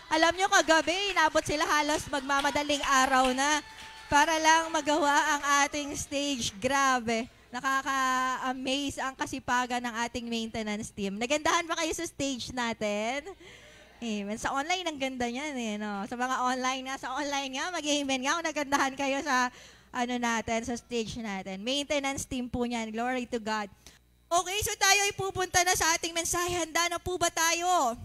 Alam nyo, kagabi, inabot sila halos magmamadaling araw na para lang magawa ang ating stage. Grabe. Nakaka-amaze ang kasipagan ng ating maintenance team. Nagandahan ba kayo sa stage natin? Amen. Sa online, ang ganda niyan eh, no? Sa mga online nga, mag-amen nga kung nagandahan kayo sa, natin, sa stage natin. Maintenance team po niyan. Glory to God. Okay, so tayo ay pupunta na sa ating mensahe. Handa na po ba tayo?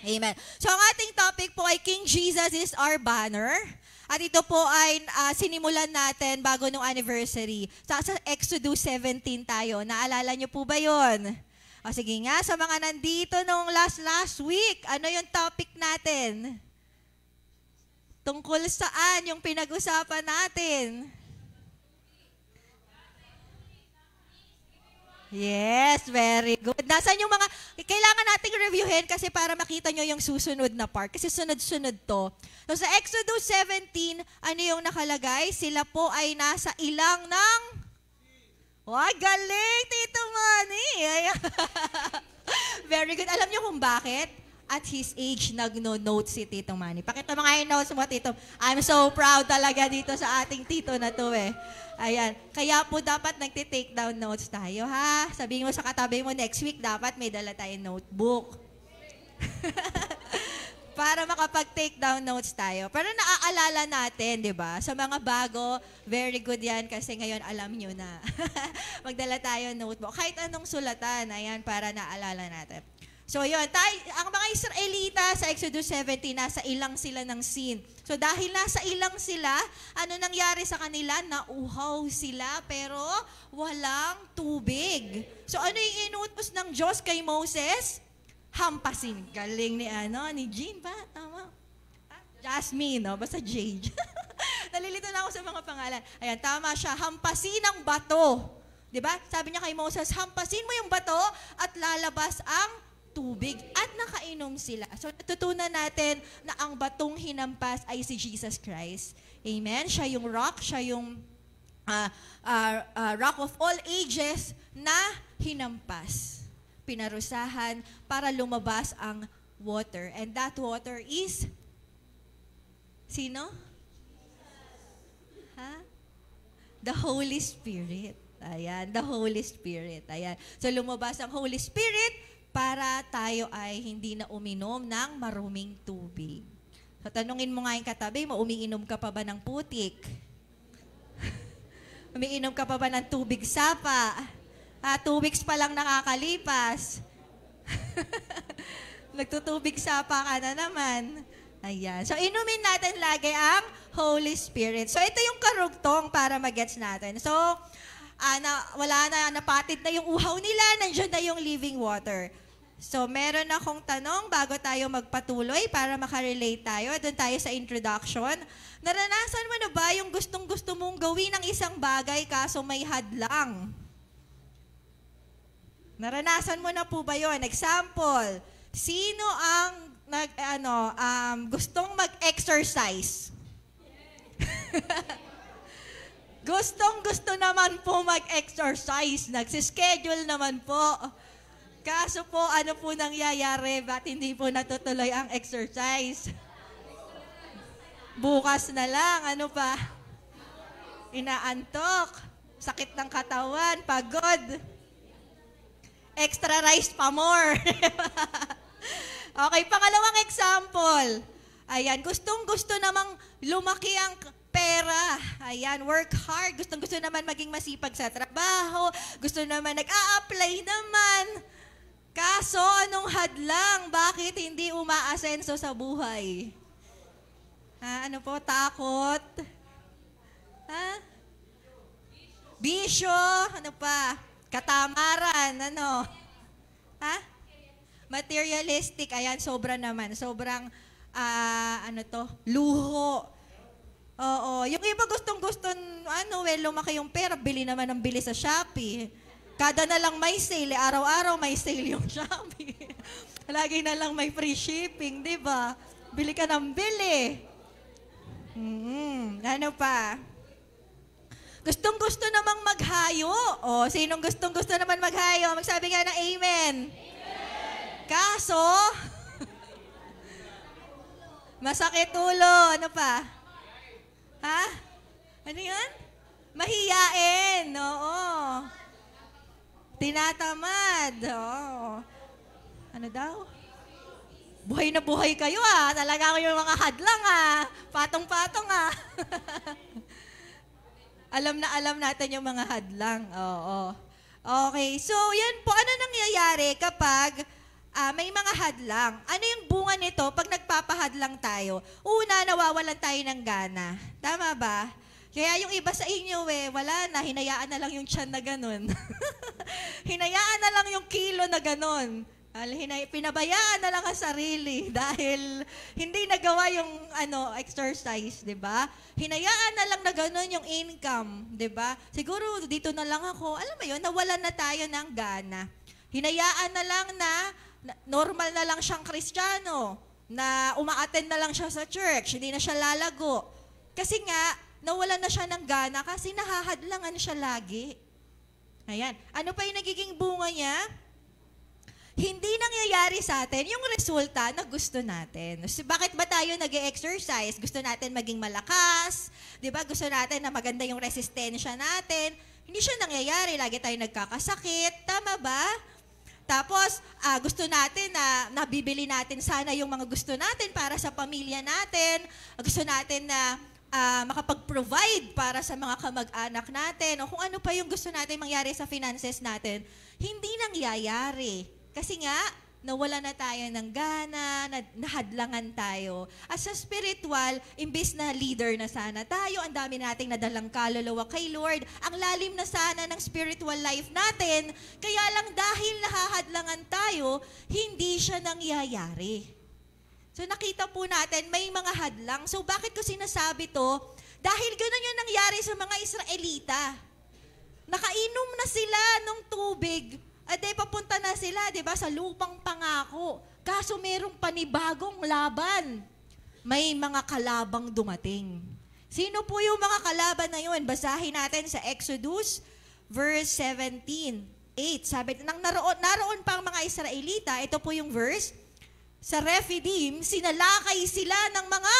Amen. So ang ating topic po ay King Jesus is our banner. At ito po ay sinimulan natin bago nung anniversary. Sa Exodus 17 tayo. Naalala niyo po ba yon? O sige nga, sa mga nandito nung last week, ano yung topic natin? Tungkol saan yung pinag-usapan natin? Yes, very good. Nasaan yung mga, kailangan nating reviewin kasi para makita nyo yung susunod na part. Kasi sunod-sunod to. So sa Exodus 17, ano yung nakalagay? Sila po ay nasa ilang ng... Wah, galing, Tito Manny! Very good. Alam nyo kung bakit? At his age, nagno-note si Tito Manny. Pakita mo nga yung notes mo, Tito. I'm so proud talaga dito sa ating Tito na to eh. Ayan. Kaya po dapat nagti-take down notes tayo, ha? Sabihin mo sa katabi mo, next week dapat may dala tayong notebook. Para makapag-take down notes tayo. Pero naaalala natin, di ba? Sa mga bago, very good yan kasi ngayon alam nyo na. Magdala tayo notebook. Kahit anong sulatan, ayan, para naalala natin. So yun, ang mga Israelita sa Exodus 17, nasa ilang sila ng scene. So dahil nasa ilang sila, ano nangyari sa kanila? Nauhaw sila pero walang tubig. So ano yung inutos ng Diyos kay Moses? hampasin. Galing ni Jean ba? Tama. Jasmine, no? Basta Jade. Nalilito na ako sa mga pangalan. Ayan, tama siya. Hampasin ang bato. Diba? Sabi niya kay Moses, hampasin mo yung bato at lalabas ang tubig. At nakainom sila. So, natutunan natin na ang batong hinampas ay si Jesus Christ. Amen? Siya yung rock, siya yung rock of all ages na hinampas. Pinarusahan para lumabas ang water. And that water is sino? The Holy Spirit. Ayan, the Holy Spirit. Ayan. So lumabas ang Holy Spirit para tayo ay hindi na uminom ng maruming tubig. So tanungin mo nga yung katabi mo, umiinom ka pa ba ng putik? Umiinom ka pa ba ng tubig sapa? 2 weeks pa lang nakakalipas. Nagtutubig sapa ka na naman. Ayan. So, inumin natin lagi ang Holy Spirit. So, ito yung karugtong para magets natin. So, napatid na yung uhaw nila, nandiyan na yung living water. So, meron akong tanong bago tayo magpatuloy para makarelate tayo. Doon tayo sa introduction. Naranasan mo na ba yung gustong-gusto mong gawin ng isang bagay kaso may hadlang? Naranasan mo na po ba yun? Example, sino ang gustong mag-exercise? Gustong-gusto naman po mag-exercise. Nagsischedule naman po. Kaso po, ano po nangyayari? Ba't hindi po natutuloy ang exercise? Bukas na lang. Ano pa? Inaantok. Sakit ng katawan. Pagod. Extra rice pa more. Okay, pangalawang example. Ayan, gustong-gusto namang lumaki ang pera. Ayan, work hard. Gustong-gusto naman maging masipag sa trabaho. Gusto naman nag-a-apply naman. Kaso, anong hadlang? Bakit hindi umaasenso sa buhay? Ano po? Takot? Bisyo? Ano pa? Katamaran? Ano? Materialistic, ayan, sobra naman. Sobrang, luho. Oo. Yung iba gustong-gusto, lumaki yung pera, bili naman ng bili sa Shopee. Kada na lang may sale, araw-araw may sale yung Shopee. Lagi na lang may free shipping, di ba? Bili ka ng bili. Ano pa? Gustong-gusto namang maghayo. O, sinong gustong-gusto naman maghayo? Magsabi nga ng amen. Kaso, masakit ulo. Ano pa? Ano yan? Mahiyain. Oo. Tinatamad. Oo. Ano daw? Buhay na buhay kayo Talaga ako yung mga hadlang Patong-patong Alam na alam natin yung mga hadlang. Oo. Okay. So, yan po. Ano nangyayari kapag may mga hadlang? Ano yung bunga nito pag nagpapahadlang tayo? Una, nawawalan tayo ng gana. Tama ba? Kaya yung iba sa inyo, wala na. Hinayaan na lang yung tiyan na ganun. Hinayaan na lang yung kilo na ganun. Pinabayaan na lang ang sarili dahil hindi nagawa yung exercise, 'di ba? Hinayaan na lang na gano'n yung income, 'di ba? Siguro dito na lang ako, alam mo 'yun, nawalan na tayo ng gana. Hinayaan na lang na normal na lang siyang Kristiyano, na uma-attend na lang siya sa church, hindi na siya lalago. Kasi nga nawalan na siya ng gana kasi nahahadlangan siya lagi. Ayan. Ano pa yung nagiging bunga niya? Hindi nangyayari sa atin yung resulta na gusto natin. So, bakit ba tayo nag-exercise? Gusto natin maging malakas, di ba? Gusto natin na maganda yung resistensya natin. Hindi siya nangyayari. Lagi tayo nagkakasakit. Tama ba? Tapos, gusto natin na nabibili natin sana yung mga gusto natin para sa pamilya natin. Gusto natin na makapag-provide para sa mga kamag-anak natin. O kung ano pa yung gusto natin mangyari sa finances natin. Hindi nangyayari. Kasi nga, nawala na tayo ng gana, nahadlangan tayo. As a spiritual, imbis na leader na sana tayo, ang dami nating nadalang kaluluwa kay Lord, ang lalim na sana ng spiritual life natin, kaya lang dahil nahahadlangan tayo, hindi siya nangyayari. So nakita po natin, may mga hadlang. So bakit ko sinasabi to? Dahil gano'n yung nangyari sa mga Israelita. Nakainom na sila ng tubig, at papunta na sila, di ba, sa lupang pangako. Kaso merong panibagong laban. May mga kalabang dumating. Sino po yung mga kalaban na yun? Basahin natin sa Exodus verse 17:8. Sabi, naroon pa ang mga Israelita, ito po yung verse, sa Rephidim, sinalakay sila ng mga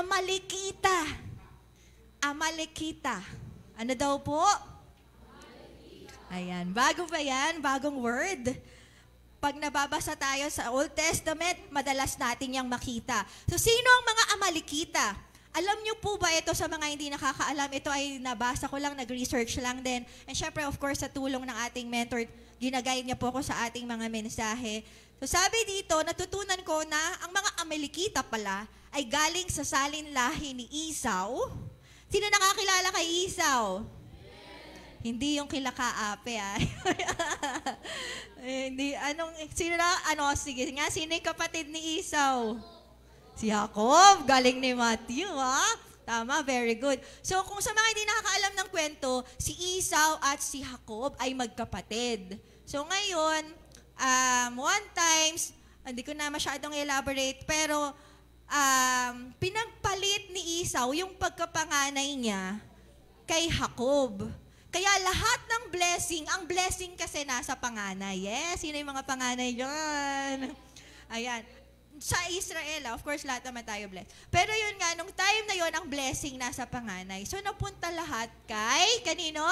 Amalekita. Amalekita. Ano daw po? Ayan, bago ba yan? Bagong word. Pag nababasa tayo sa Old Testament, madalas natin yang makita. So, sino ang mga Amalekita? Alam niyo po ba ito sa mga hindi nakakaalam? Ito ay nabasa ko lang, nag-research lang din. And syempre, of course, sa tulong ng ating mentor, ginagayad niya po ako sa ating mga mensahe. So, sabi dito, natutunan ko na ang mga Amalekita pala ay galing sa salin lahi ni Esau. Sino nakakilala kay Esau? Hindi yung kila Kaape, Hindi, sige nga, sino yung kapatid ni Esau? Si Jacob, galing ni Matthew, Tama, very good. So, kung sa mga hindi nakakaalam ng kwento, si Esau at si Jacob ay magkapatid. So, ngayon, one times, hindi ko na masyadong elaborate, pero pinagpalit ni Esau yung pagkapanganay niya kay Jacob. Kaya lahat ng blessing, ang blessing kasi nasa panganay. Yes, sino yung mga panganay dyan? Ayan. Sa Israel, of course, lahat naman tayo blessed. Pero yun nga, nung time na yun, ang blessing nasa panganay. So, napunta lahat kay, kanino?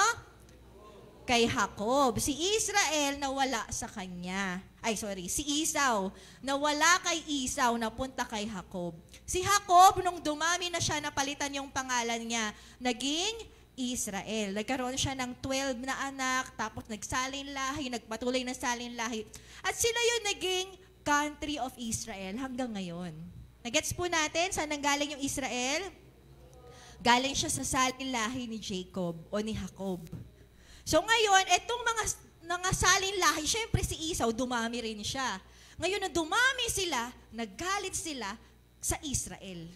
Kay Jacob. Si Israel nawala sa kanya. Si Esau. Nawala kay Esau, napunta kay Jacob. Si Jacob, nung dumami na siya, napalitan yung pangalan niya, naging Israel. Nagkaroon siya ng 12 na anak, tapos nagsalin lahi, nagpatuloy na salin lahi. At sila yung naging country of Israel hanggang ngayon. Nagets po natin saan nanggaling yung Israel? Galing siya sa salin lahi ni Jacob o ni Jacob. So ngayon, etong mga salin lahi, syempre si Esau, dumami rin siya. Ngayon na dumami sila, naggalit sila sa Israel.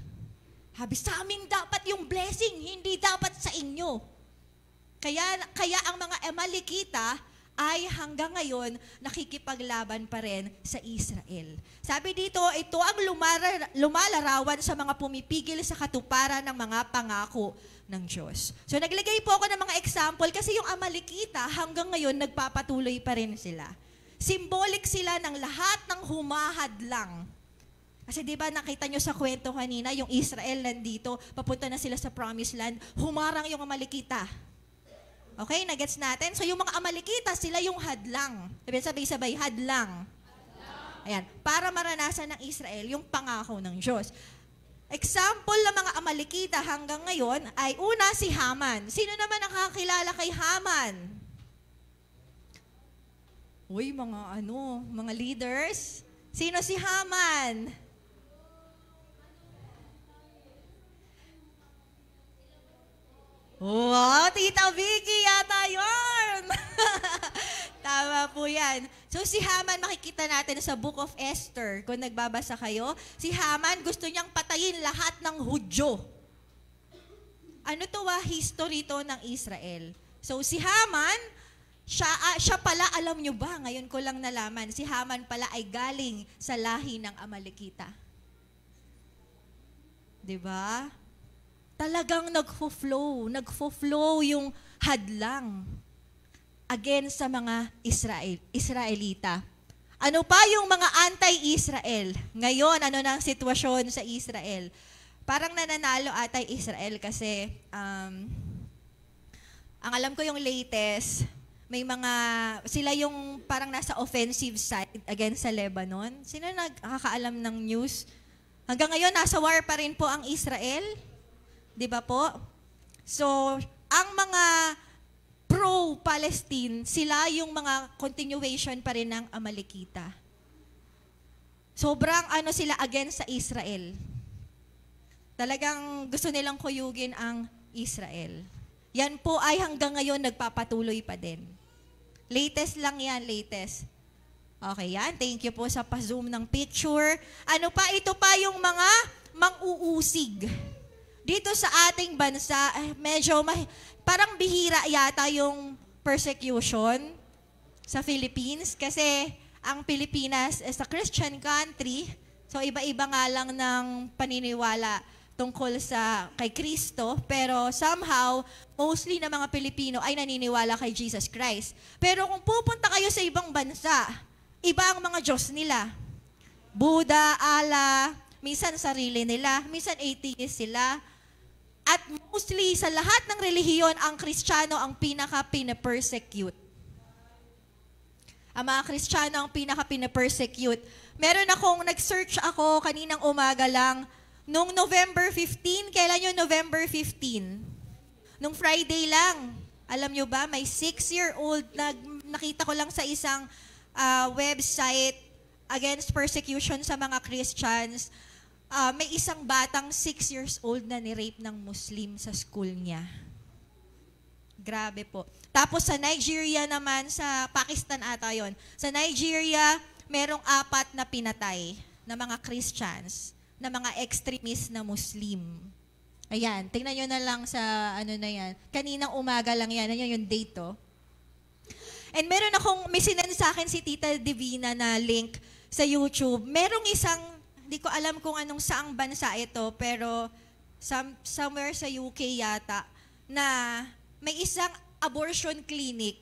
Habi, sa amin dapat yung blessing, hindi dapat sa inyo. Kaya ang mga Amalekita ay hanggang ngayon nakikipaglaban pa rin sa Israel. Sabi dito, ito ang lumalarawan sa mga pumipigil sa katuparan ng mga pangako ng Diyos. So naglagay po ako ng mga example kasi yung Amalekita hanggang ngayon nagpapatuloy pa rin sila. Symbolic sila ng lahat ng humahadlang. Kasi di ba nakita nyo sa kwento kanina, yung Israel nandito, papunta na sila sa Promised Land, humarang yung Amalekita. Okay, nagets natin? So yung mga Amalekita, sila yung hadlang. Sabay-sabay, hadlang. Ayan, para maranasan ng Israel yung pangako ng Diyos. Example ng mga Amalekita hanggang ngayon ay una si Haman. Sino naman nakakilala kay Haman? Uy, mga leaders. Sino si Haman? Wow, Tita Vicky yata yun! Tama po yan. So si Haman, makikita natin sa Book of Esther, kung nagbabasa kayo, si Haman gusto niyang patayin lahat ng Hudyo. Ano to history to ng Israel. So si Haman, siya pala, alam nyo ba, ngayon ko lang nalaman, si Haman pala ay galing sa lahi ng Amalekita. Diba? Talagang nagfo-flow yung hadlang against sa mga Israelita. Ano pa yung mga anti-Israel? Ngayon, ano na ang sitwasyon sa Israel? Parang nananalo ata Israel kasi ang alam ko yung latest, sila yung parang nasa offensive side against sa Lebanon. Sino nakakaalam ng news? Hanggang ngayon, nasa war pa rin po ang Israel. Di ba po? So, ang mga pro-Palestine, sila yung mga continuation pa rin ng Amalekita. Sobrang sila against sa Israel. Talagang gusto nilang kuyugin ang Israel. Yan po ay hanggang ngayon nagpapatuloy pa din. Latest lang yan, latest. Okay yan, thank you po sa pa-zoom ng picture. Ano pa, ito pa yung mga mang-uusig. Dito sa ating bansa, medyo parang bihira yata yung persecution sa Philippines kasi ang Pilipinas is a Christian country. So iba-iba nga lang ng paniniwala tungkol kay Kristo, pero somehow, mostly na mga Pilipino ay naniniwala kay Jesus Christ. Pero kung pupunta kayo sa ibang bansa, iba ang mga Diyos nila. Buddha, Allah, minsan sarili nila, minsan atheist sila. At mostly sa lahat ng relihiyon, ang Kristiyano ang pinaka-pina-persecute. Ang mga Kristiyano ang pinaka-pina-persecute. Meron akong nag-search ako kaninang umaga lang, nung November 15, kailan yung November 15? Nung Friday lang. Alam nyo ba, may 6-year-old, nakita ko lang sa isang website against persecution sa mga Christians. May isang batang 6 years old na ni-rape ng Muslim sa school niya. Grabe po. Tapos sa Nigeria naman, sa Pakistan ata yun. Sa Nigeria, merong 4 na pinatay na mga Christians, na mga extremist na Muslim. Ayan, tingnan nyo na lang sa na yan. Kaninang umaga lang yan. Yan yung date, oh. And may sinend sa akin si Tita Divina na link sa YouTube. Merong isang, hindi ko alam kung anong saang bansa ito, pero somewhere sa UK yata, na may isang abortion clinic.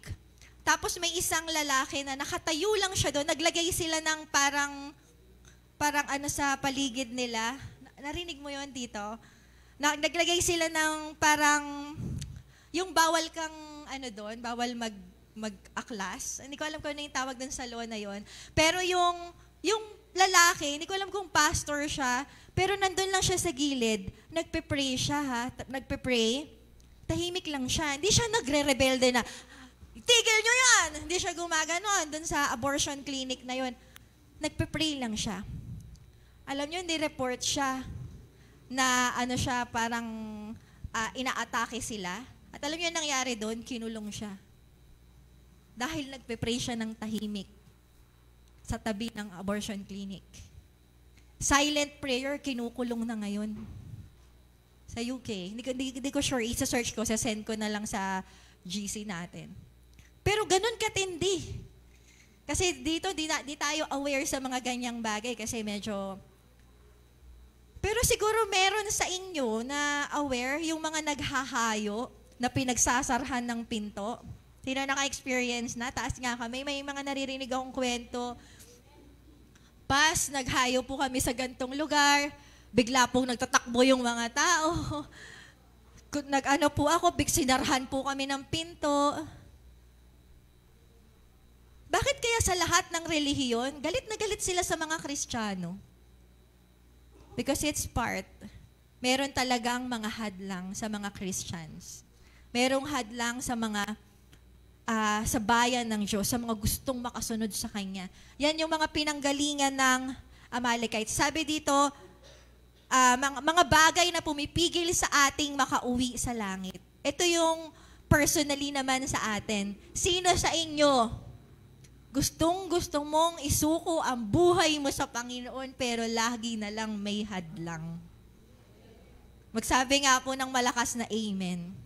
Tapos may isang lalaki na nakatayo lang siya doon. Naglagay sila ng parang sa paligid nila. Narinig mo yon dito? Naglagay sila ng parang, yung bawal kang, doon, bawal mag-aklas. Hindi ko alam kung ano yung tawag doon sa law na yon. Pero yung lalaki, hindi ko alam kung pastor siya, pero nandun lang siya sa gilid, nagpe-pray siya ha, nagpe-pray, tahimik lang siya. Hindi siya nagre-rebelde na, tigil nyo yan! Hindi siya gumaganon dun sa abortion clinic na yon. Nagpe-pray lang siya. Alam nyo, hindi report siya na siya parang inaatake sila. At alam nyo yung nangyari doon, kinulong siya. Dahil nagpe-pray siya ng tahimik sa tabi ng abortion clinic. Silent prayer, kinukulong na ngayon. Sa UK. Hindi ko sure, isa-search ko, send ko na lang sa GC natin. Pero ganun katindi. Kasi dito, di tayo aware sa mga ganyang bagay kasi medyo... Pero siguro meron sa inyo na aware yung mga naghahayo na pinagsasarhan ng pinto. Sino naka-experience na? Taas nga kami. May mga naririnig akong kwento. Naghayo po kami sa gantong lugar. Bigla pong nagtatakbo yung mga tao. Po ako, sinarhan po kami ng pinto. Bakit kaya sa lahat ng relihiyon, galit na galit sila sa mga Kristiyano? Because it's part. Meron talagang mga hadlang sa mga Christians. Merong hadlang sa mga sa bayan ng Diyos, sa mga gustong makasunod sa Kanya. Yan yung mga pinanggalingan ng Amalekites. Sabi dito, mga bagay na pumipigil sa ating makauwi sa langit. Ito yung personally naman sa atin. Sino sa inyo gustong-gusto mong isuko ang buhay mo sa Panginoon pero lagi na lang may hadlang? Magsabi nga po ng malakas na amen.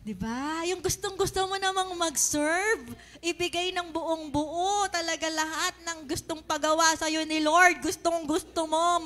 Diba? Yung gustong-gusto mo namang mag-serve, ibigay ng buong-buo, talaga lahat ng gustong pagawa sa'yo ni Lord. Gustong-gusto mo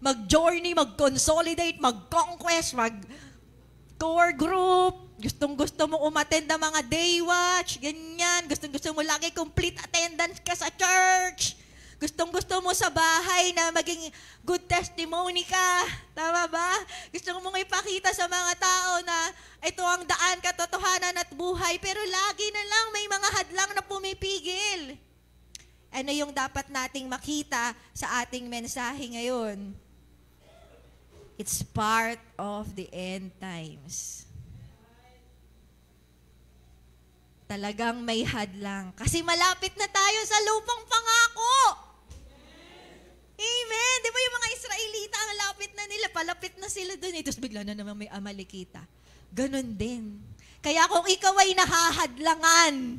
mag-journey, mag-consolidate, mag-conquest, mag-core group. Gustong-gusto mo umattend ng mga day watch, ganyan. Gustong-gusto mo lagi complete attendance ka sa church. Gustong-gusto mo sa bahay na maging good testimony ka. Tama ba? Gusto mong ipakita sa mga tao na ito ang daan, katotohanan at buhay. Pero lagi na lang may mga hadlang na pumipigil. Ano yung dapat nating makita sa ating mensahe ngayon? It's part of the end times. talagang may hadlang. Kasi malapit na tayo sa lupang pangako. Amen. Di ba yung mga Israelita, ang lapit na nila, palapit na sila dun. Tapos bigla na naman may Amalekita. Ganon din. Kaya kung ikaw ay nahahadlangan,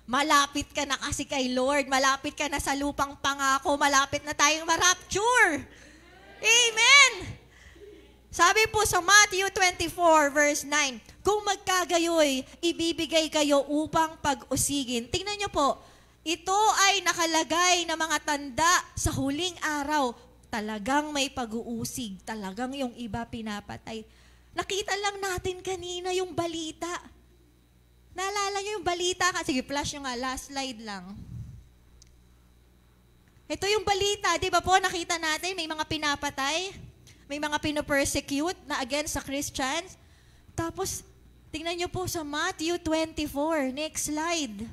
malapit ka na kasi kay Lord, malapit ka na sa lupang pangako, malapit na tayong ma-rapture. Amen. Sabi po sa Matthew 24 verse 9, kung magkagayoy, ibibigay kayo upang pag-usigin. Tingnan niyo po, ito ay nakalagay na mga tanda sa huling araw. Talagang may pag-uusig. Talagang yung iba pinapatay. Nakita lang natin kanina yung balita. Naalala niyo yung balita? Sige, flash nyo nga. Last slide lang. Ito yung balita. Di ba po, nakita natin may mga pinapatay. May mga pinopersecute na against sa Christians. Tapos, tingnan niyo po sa Matthew 24. Next slide.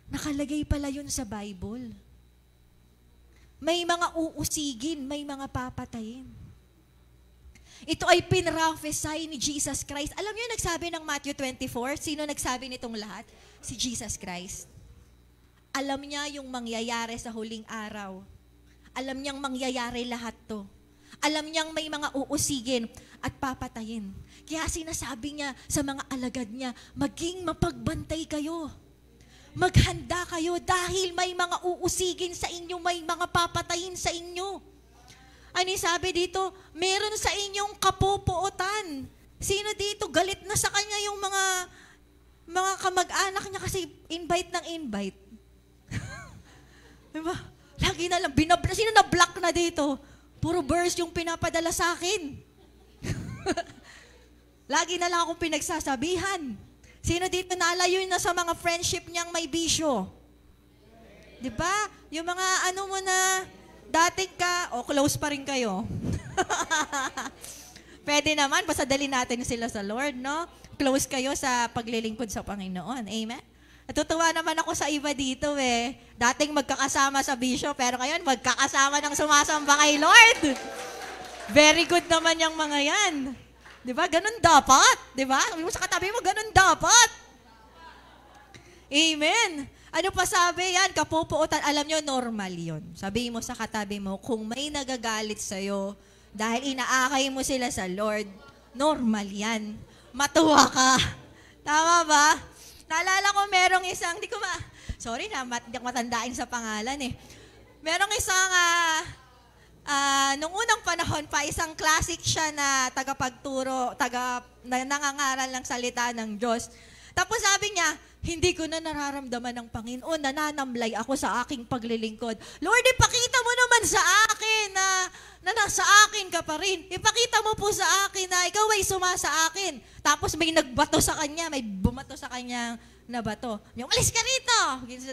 Nakalagay pala yun sa Bible. May mga uusigin, may mga papatayin. Ito ay pinrophesy ni Jesus Christ. Alam niyo nagsabi ng Matthew 24? Sino nagsabi nitong lahat? Si Jesus Christ. Alam niya yung mangyayari sa huling araw. Alam niyang mangyayari lahat to. Alam niyang may mga uusigin at papatayin. Kaya sinasabi niya sa mga alagad niya, maging mapagbantay kayo. Maghanda kayo dahil may mga uusigin sa inyo, may mga papatayin sa inyo. Ano sabi dito? Meron sa inyong kapupuotan. Sino dito? Galit na sa kanya yung mga kamag-anak niya kasi invite ng invite. Diba? Lagi na lang, sino na-block na dito? Puro verse yung pinapadala sa akin. Lagi na lang akong pinagsasabihan. Sino dito nalayo na sa mga friendship niyang may bisyo? Diba? Yung mga ano mo na dating ka, o close pa rin kayo. Pwede naman, pasadali natin sila sa Lord, no? Close kayo sa paglilingkod sa Panginoon. Amen? Natutuwa naman ako sa iba dito eh. Dating magkakasama sa bisyo, pero ngayon magkakasama ng sumasamba kay Lord. Very good naman yung mga yan. Diba? Ganun dapat. Diba? Sabi mo sa katabi mo, ganun dapat. Amen. Ano pa sabi yan? Kapupuotan. Alam nyo, normal yun. Sabi mo sa katabi mo, kung may nagagalit sa'yo dahil inaakay mo sila sa Lord, normal yan. Matuwa ka. Tama ba? Naalala ko merong isang, hindi ko matandain sa pangalan eh. Merong isang, nung unang panahon pa, isang classic siya na tagapagturo, nangangaral ng salita ng Diyos. Tapos sabi niya, hindi ko na nararamdaman ng Panginoon, nananamlay ako sa aking paglilingkod. Lord, ipakita mo naman sa akin na nasa akin ka pa rin. Ipakita mo po sa akin na ikaw ay sumasa akin. Tapos may nagbato sa kanya, may bumato sa kanya na bato. Umalis ka rito!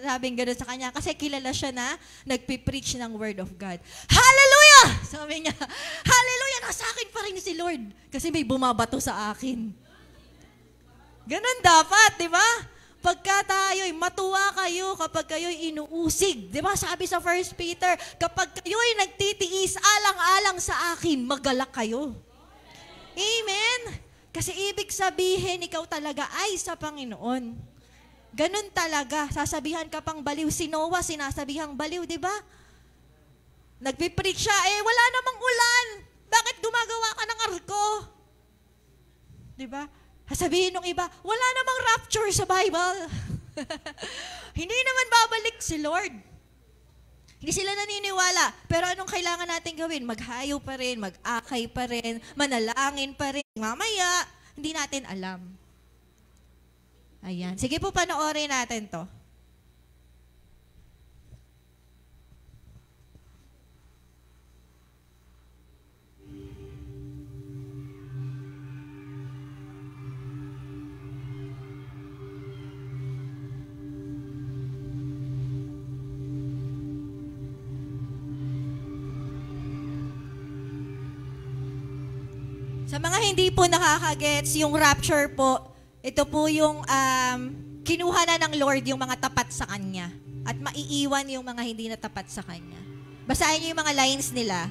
Sabing gano'n sa kanya kasi kilala siya na nagpipreach ng Word of God. Hallelujah! Sabi niya, Hallelujah! Nasa akin pa rin si Lord kasi may bumabato sa akin. Ganon dapat, di ba? Pagka tayo'y matuwa kayo kapag kayo'y inuusig. Di ba sabi sa 1 Peter, kapag kayo'y nagtitiis alang-alang sa akin, magalak kayo. Amen? Kasi ibig sabihin, ikaw talaga ay sa Panginoon. Ganon talaga. Sasabihan ka pang baliw. Si Noah, sinasabihang baliw, di ba? Nagpipreach siya, wala namang ulan. Bakit gumagawa ka ng arko? Di ba? Sabihin ng iba, wala namang rapture sa Bible. Hindi naman babalik si Lord. Hindi sila naniniwala. Pero anong kailangan natin gawin? Maghayo pa rin, mag-akay pa rin, manalangin pa rin. Mamaya, hindi natin alam. Ayan. Sige po, panoorin natin to. Sa mga hindi po nakakagets, yung rapture po, ito po yung kinuha na ng Lord yung mga tapat sa Kanya at maiiwan yung mga hindi na tapat sa Kanya. Basahin niyo yung mga lines nila.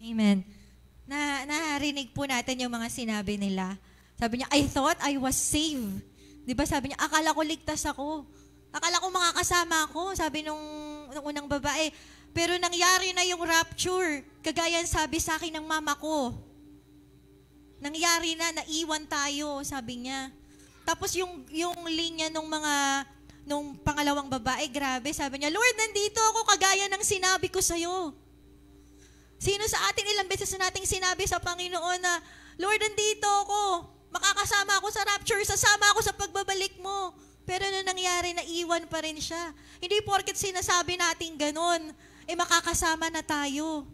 Amen. Narinig po natin yung mga sinabi nila. Sabi niya, I thought I was saved. Di ba sabi niya, akala ko ligtas ako. Akala ko makakasama ako, sabi nung unang babae. Pero nangyari na yung rapture. Kagaya sabi sa akin ng mama ko. Nangyari na, naiwan tayo, sabi niya. Tapos yung linya nung pangalawang babae, grabe, sabi niya, Lord, nandito ako, kagaya ng sinabi ko sa'yo. Sino sa atin, ilang beses na nating sinabi sa Panginoon na, Lord, nandito ako, makakasama ako sa rapture, sasama ako sa pagbabalik mo. Pero nung nangyari, naiwan pa rin siya. Hindi porket sinasabi natin ganun, makakasama na tayo.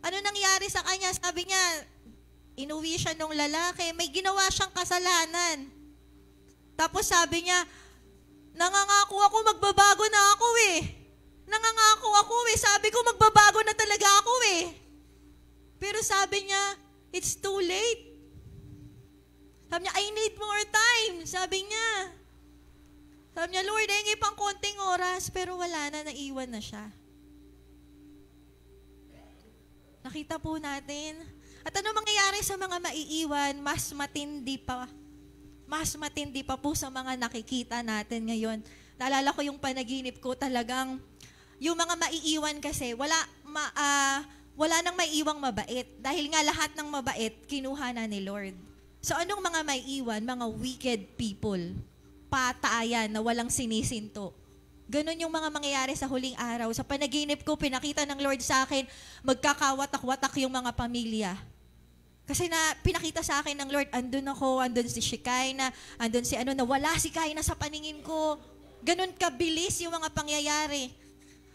Ano nangyari sa kanya? Sabi niya, inuwi siya nung lalaki, may ginawa siyang kasalanan. Tapos sabi niya, nangangako ako, magbabago na ako Nangangako ako sabi ko, magbabago na talaga ako Pero sabi niya, it's too late. Sabi niya, I need more time. Sabi niya, Lord, hingi pang konting oras, pero wala na, naiwan na siya. Nakita po natin. At ano mangyayari sa mga maiiwan, mas matindi pa po sa mga nakikita natin ngayon. Naalala ko yung panaginip ko talagang, yung mga maiiwan kasi, wala nang maiiwang mabait. Dahil nga lahat ng mabait, kinuha na ni Lord. So anong mga maiiwan? Mga wicked people. Patayan na walang sinisinto. Ganon yung mga mangyayari sa huling araw. Sa panaginip ko, pinakita ng Lord sa akin, magkakawatak-watak yung mga pamilya. Kasi pinakita sa akin ng Lord, andun ako, andun si Shekinah, andun si nawala si Kaina sa paningin ko. Ganon kabilis yung mga pangyayari.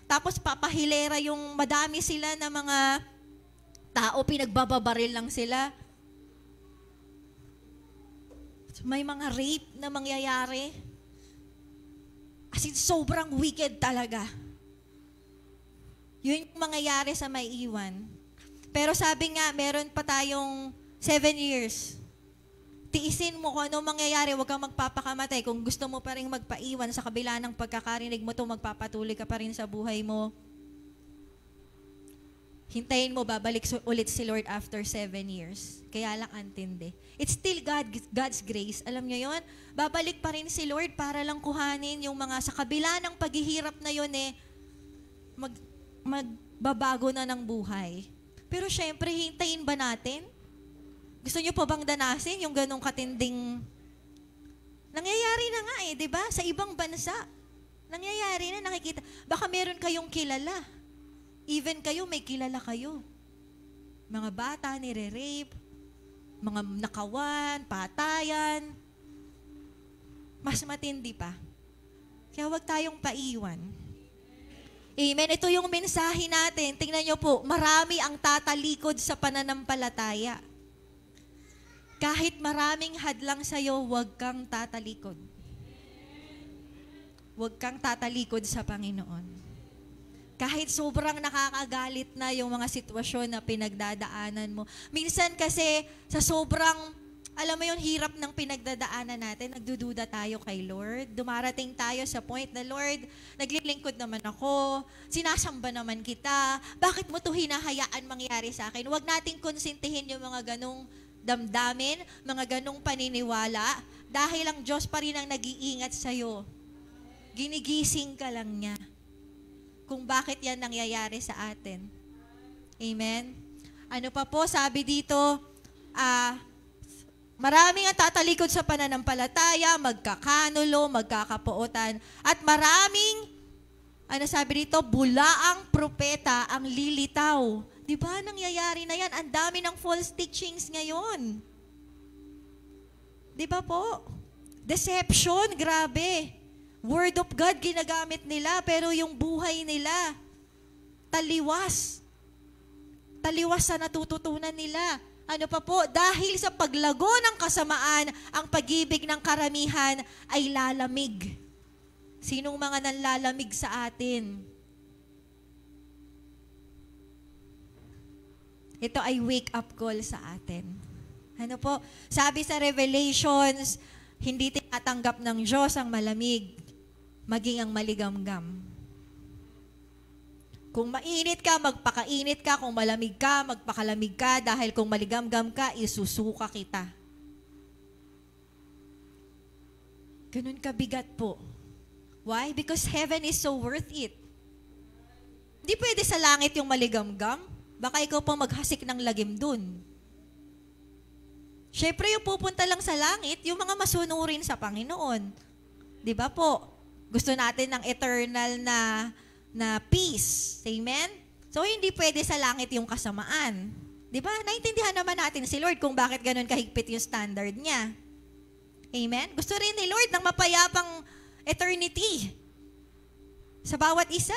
Tapos papahilera yung madami sila na mga tao, pinagbababaril lang sila. May mga rape na mangyayari. As in, sobrang wicked talaga. Yun yung mangyayari sa maiiwan. Pero sabi nga, meron pa tayong 7 years. Tiisin mo kung ano mangyayari, huwag kang magpapakamatay. Kung gusto mo pa rin magpaiwan sa kabila ng pagkakarinig mo to, magpapatuloy ka pa rin sa buhay mo. Hintayin mo, babalik ulit si Lord after 7 years. Kaya lang antindi. It's still God's grace. Alam niyo yon? Babalik pa rin si Lord para lang kuhanin yung mga sa kabila ng paghihirap na yun magbabago na ng buhay. Pero syempre, hintayin ba natin? Gusto niyo pa bang danasin yung ganong katinding... Nangyayari na nga di ba? Sa ibang bansa. Nangyayari na, nakikita. Baka meron kayong kilala. Even kayo, may kilala kayo. Mga bata, nire-rape, mga nakawan, patayan. Mas matindi pa. Kaya huwag tayong paiwan. Amen. Ito yung mensahe natin. Tingnan niyo po, marami ang tatalikod sa pananampalataya. Kahit maraming hadlang sa'yo, huwag kang tatalikod. Huwag kang tatalikod sa Panginoon. Kahit sobrang nakakagalit na yung mga sitwasyon na pinagdadaanan mo. Minsan kasi, sa sobrang, alam mo yung hirap ng pinagdadaanan natin, nagdududa tayo kay Lord. Dumarating tayo sa point na, Lord, naglilingkod naman ako, sinasamba naman kita, bakit mo ito hinahayaan mangyari sa akin? Huwag nating konsintihin yung mga ganong damdamin, mga ganong paniniwala, dahil ang Diyos pa rin ang nag-iingat sa'yo. Ginigising ka lang niya kung bakit yan nangyayari sa atin. Amen? Ano pa po, sabi dito, maraming ang tatalikod sa pananampalataya, magkakanulo, magkakapuotan, at maraming, sabi dito, bulaang propeta ang lilitaw. Di ba nangyayari na yan? Ang dami ng false teachings ngayon. Di ba po? Deception, grabe. Word of God ginagamit nila, pero yung buhay nila, taliwas. Taliwas sa natututunan nila. Ano pa po? Dahil sa paglago ng kasamaan, ang pag-ibig ng karamihan ay lalamig. Sinong mga nanlalamig sa atin? Ito ay wake-up call sa atin. Ano po? Sabi sa Revelations, hindi tinatanggap ng Diyos ang malamig, maging ang maligamgam. Kung mainit ka, magpakainit ka. Kung malamig ka, magpakalamig ka. Dahil kung maligamgam ka, isusuka kita. Ganun kabigat po. Why? Because heaven is so worth it. Hindi pwede sa langit yung maligamgam. Baka ikaw pang maghasik ng lagim dun. Siyempre, yung pupunta lang sa langit, yung mga masunurin sa Panginoon. Di ba po? Gusto natin ng eternal na peace. Amen? So, hindi pwede sa langit yung kasamaan. Di ba? Naintindihan naman natin si Lord kung bakit ganun kahigpit yung standard niya. Amen? Gusto rin ni Lord ng mapayapang eternity sa bawat isa.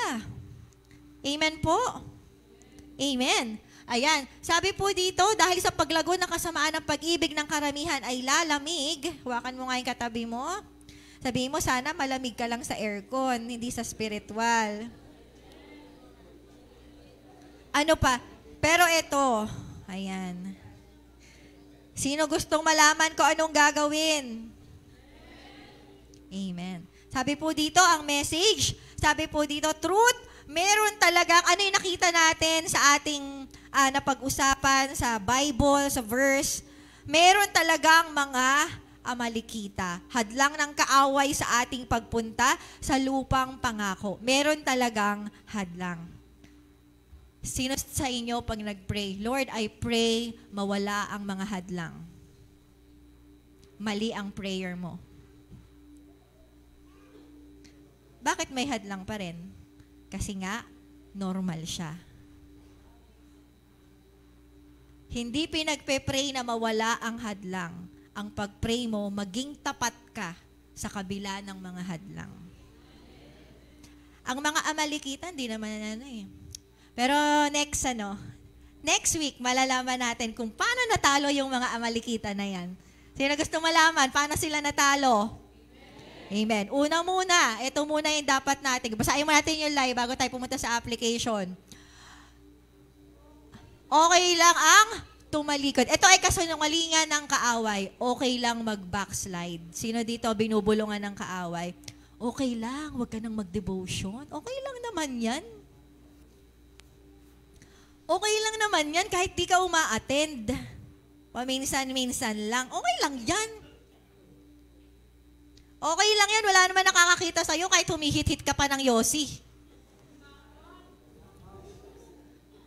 Amen po? Amen. Ayan. Sabi po dito, dahil sa paglago ng kasamaan ng pag-ibig ng karamihan ay lalamig. Hawakan mo nga yung katabi mo. Sabihin mo, sana malamig ka lang sa aircon, hindi sa spiritual. Ano pa? Pero ito, ayan. Sino gustong malaman ko anong gagawin? Amen. Sabi po dito, ang message, sabi po dito, truth, meron talagang, ano yung nakita natin sa ating napag-usapan, sa Bible, sa verse, meron talagang mga Amalekita. Hadlang ng kaaway sa ating pagpunta sa lupang pangako. Meron talagang hadlang. Sino sa inyo pag nag-pray, Lord, I pray mawala ang mga hadlang. Mali ang prayer mo. Bakit may hadlang pa rin? Kasi nga, normal siya. Hindi pinagpe-pray na mawala ang hadlang. Ang pag-pray mo, maging tapat ka sa kabila ng mga hadlang. Ang mga Amalekita, hindi naman Pero next week, malalaman natin kung paano natalo yung mga Amalekita na yan. Sino gusto malaman? Paano sila natalo? Amen. Una muna, ito muna yung dapat natin. Basahin mo natin yung live bago tayo pumunta sa application. Okay lang ang tumalikod. Ito ay kasinungalingan ng kaaway. Okay lang mag-backslide. Sino dito binubulungan ng kaaway? Okay lang, huwag ka nang mag-devotion. Okay lang naman yan. Okay lang naman yan kahit di ka uma-attend. Paminsan-minsan lang. Okay lang yan. Okay lang yan. Wala naman nakakakita sa'yo kahit humihit-hit ka pa ng yosi.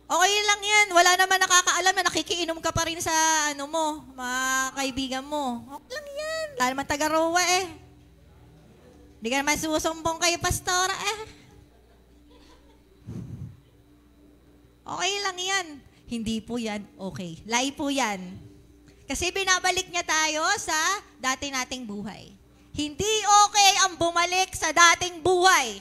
Okay lang yan. Wala naman nakakaalam na nakikiinom ka pa rin sa mga kaibigan mo. Okay lang yan. Wala naman taga-rowa eh. Hindi ka naman susumbong kay pastora eh. Okay lang yan. Hindi po yan okay. Lie po yan. Kasi binabalik niya tayo sa dati nating buhay. Hindi okay ang bumalik sa dating buhay.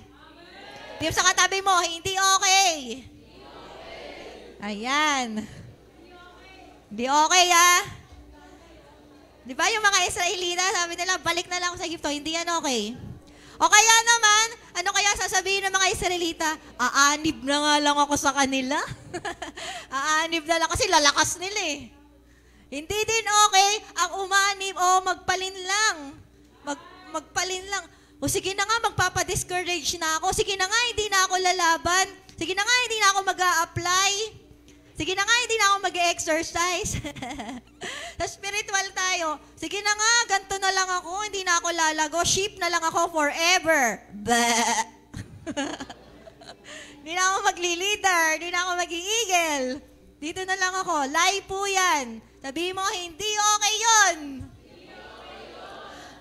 Amen. Sa katabi mo, hindi okay. Hindi okay. Ayan. Hindi okay, ha? Di ba yung mga Israelita, sabi nila, balik na lang ako sa Egypto, hindi yan okay. O kaya naman, ano kaya sasabihin ng mga Israelita? Aanib na nga lang ako sa kanila. Aanib na lang kasi lalakas nila eh. Hindi din okay ang umanib o magpalin lang. Magpalin lang. O sige na nga, magpapadiscourage na ako. Sige na nga, hindi na ako lalaban. Sige na nga, hindi na ako mag-a-apply. Sige na nga, hindi na ako mag-exercise. Sa spiritual tayo, sige na nga, ganito na lang ako, hindi na ako lalago. Sheep na lang ako forever. Hindi na ako magli-leader. Hindi na ako mag-i-eagle. Dito na lang ako. Lie po yan. Sabihin mo, hindi okay yun.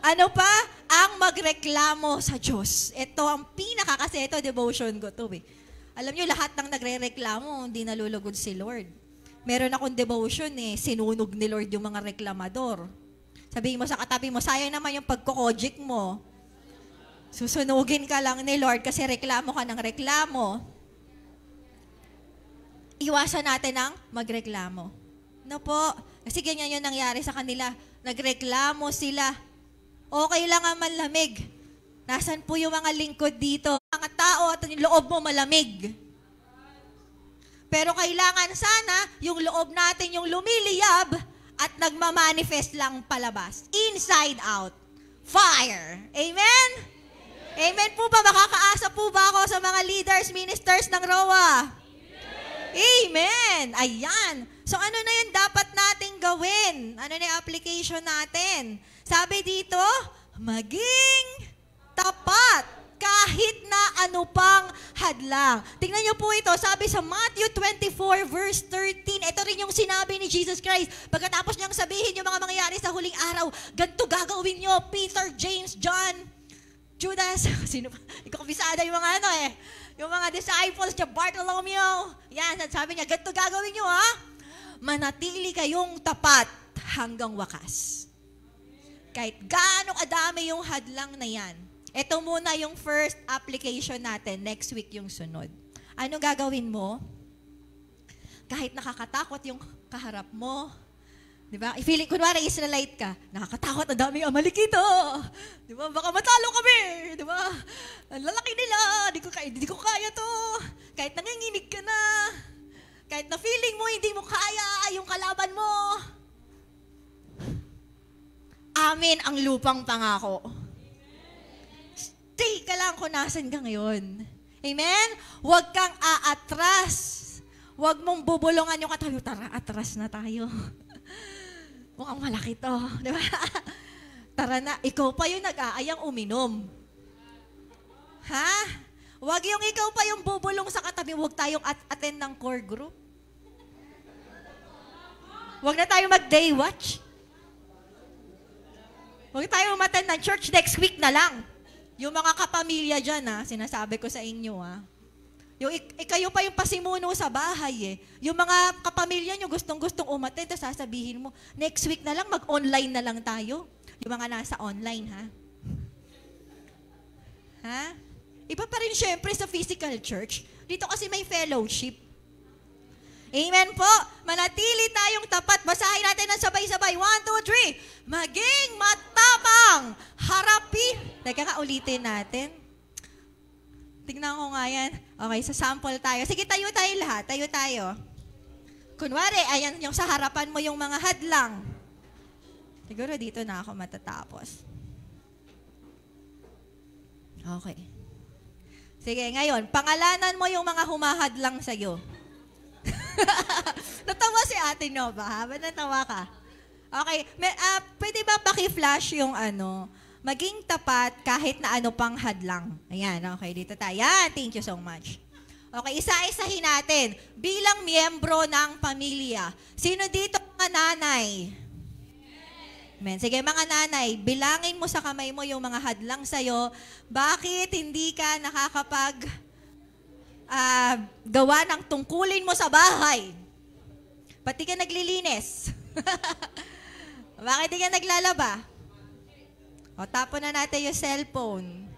Ano pa? Ang magreklamo sa Diyos. Ito ang kasi ito, devotion ko to eh. Alam nyo, lahat ng nagre-reklamo, hindi nalulugod si Lord. Meron akong devotion eh, sinunog ni Lord yung mga reklamador. Sabihin mo sa katabi mo, sayang naman yung pagkokojik mo. Susunugin ka lang ni Lord kasi reklamo ka ng reklamo. Iwasan natin ang magreklamo. No po, kasi ganyan yung nangyari sa kanila. Nagreklamo sila. Okay lang ang malamig. Nasaan po yung mga lingkod dito? Mga tao at yung loob mo malamig. Pero kailangan sana yung loob natin yung lumiliyab at nagmamanifest lang palabas. Inside out. Fire. Amen? Amen po ba? Makakaasa po po ba ako sa mga leaders, ministers ng ROA? Amen! Ayan. So ano na yung dapat nating gawin? Ano na yung application natin? Sabi dito, maging tapat kahit na ano pang hadlang. Tingnan niyo po ito, sabi sa Matthew 24 verse 13, ito rin yung sinabi ni Jesus Christ. Pagkatapos niyang sabihin yung mga mangyayari sa huling araw, ganito gagawin niyo, Peter, James, John, Judas, sino pa? Hindi ko kabisada yung mga ano eh. Yung mga disciples niya, Bartholomew. Yan, sabi niya, ganito gagawin niyo ha. Manatili kayong tapat hanggang wakas. Kahit gaano kadami yung hadlang na yan. Ito muna yung first application natin. Next week yung sunod. Ano gagawin mo? Kahit nakakatakot yung kaharap mo. Diba? I-feeling, kunwari Israelite ka, nakakatakot, ang daming Amalekito. Diba? Baka matalo kami. Diba? Ang lalaki nila. Di ko kaya to. Kahit nanginginig ka na. Kahit na feeling mo, hindi mo kaya yung kalaban mo. Amin ang lupang pangako. Stay ka lang kung nasan ka ngayon. Amen? Huwag kang aatras. Huwag mong bubulungan yung katabi. Tara, atras na tayo. Mukhang malaki to. Diba? Tara na, ikaw pa yung nag-aayang uminom. Ha? Huwag yung ikaw pa yung bubulong sa katabi. Huwag tayong attend ng core group. Huwag na tayong mag-day watch. Huwag tayong umattend ng church next week na lang. Yung mga kapamilya dyan, sinasabi ko sa inyo, Yung ikayo pa yung pasimuno sa bahay, eh. Yung mga kapamilya nyo gustong-gustong umattend, tapos sasabihin mo, next week na lang, mag-online na lang tayo. Yung mga nasa online, ha? Ha? Iba pa rin syempre sa physical church. Dito kasi may fellowship. Amen po. Manatili tayong tapat. Basahin natin ng sabay-sabay. 1, 2, 3. Maging matapang. Harapin. Teka nga, ulitin natin. Tingnan ko nga yan. Okay, sa sample tayo. Sige, tayo lahat. Tayo tayo. Kunwari, ayan yung sa harapan mo yung mga hadlang. Siguro dito na ako matatapos. Okay. Sige, ngayon, pangalanan mo yung mga humahadlang sa'yo. Natawa si Ate Nova, ha? Ba't natawa ka? Okay, pwede ba paki-flash yung maging tapat kahit na ano pang hadlang. Ayan, okay, dito tayo. Yan, thank you so much. Okay, isa-isahin natin. Bilang miyembro ng pamilya, sino dito mga nanay? Amen. Sige, mga nanay, bilangin mo sa kamay mo yung mga hadlang sa'yo. Bakit hindi ka nakakapag gawa ng tungkulin mo sa bahay? Pati ka naglilinis. Bakit di ka naglalaba? O, tapon na natin yung cellphone.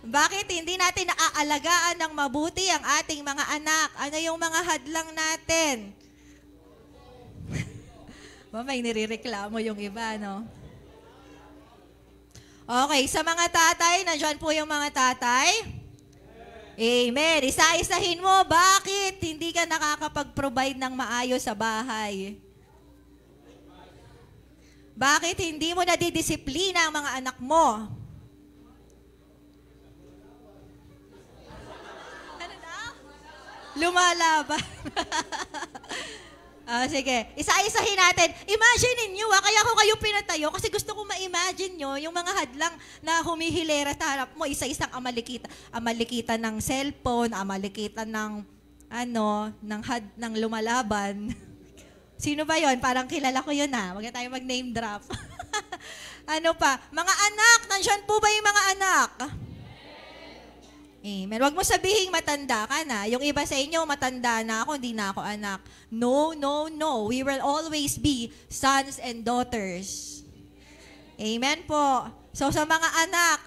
Bakit hindi natin naaalagaan ng mabuti ang ating mga anak? Ano yung mga hadlang natin? May nirereklamo yung iba, no? Okay, sa mga tatay, nandiyan po yung mga tatay. Amen. Isa-isahin mo, bakit hindi ka nakakapag-provide ng maayos sa bahay? Bakit hindi mo nadidisiplina ang mga anak mo? Ano daw? Lumalaban. Sige, isa-isahin natin. Imagine ninyo, kaya ko kayo pinatayo kasi gusto ko ma-imagine nyo yung mga hadlang na humihilera sa harap mo. Isa-isang amalikita ng cellphone, amalikita ng ng lumalaban. Sino ba yon? Parang kilala ko yun, ha? Huwag na tayo mag-name drop. Ano pa? Mga anak, nandiyan po ba yung mga anak? Amen. Huwag mo sabihing matanda ka na. Yung iba sa inyo, matanda na ako, hindi na ako anak. No, no, no. We will always be sons and daughters. Amen po. So sa mga anak,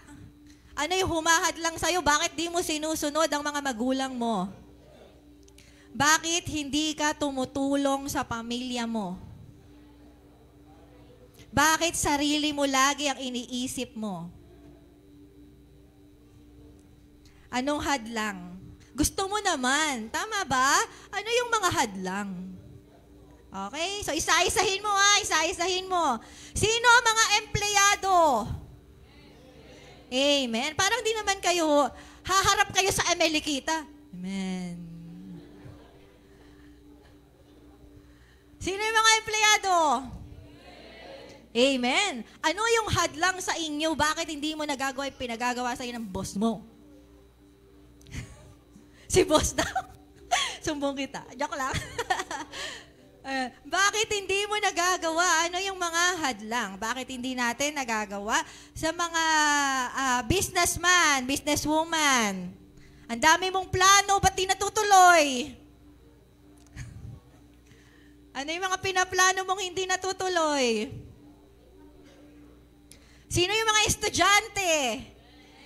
ano yung humahad lang sa'yo? Bakit di mo sinusunod ang mga magulang mo? Bakit hindi ka tumutulong sa pamilya mo? Bakit sarili mo lagi ang iniisip mo? Anong hadlang? Gusto mo naman. Tama ba? Ano yung mga hadlang? Okay? So, isa-isahin mo, isa-isahin mo. Sino ang mga empleyado? Amen. Parang di naman kayo, haharap kayo sa Amelikita. Amen. Sino yung mga empleyado? Amen. Ano yung hadlang sa inyo? Bakit hindi mo nagagawa yung pinagagawa sa inyo ng boss mo? Si boss daw. Sumbong kita. Joke lang. Bakit hindi mo nagagawa? Ano yung mga hadlang? Bakit hindi natin nagagawa? Sa mga businessman, businesswoman, ang dami mong plano, ba't di natutuloy? Ano yung mga pinaplano mong hindi natutuloy? Sino yung mga estudyante?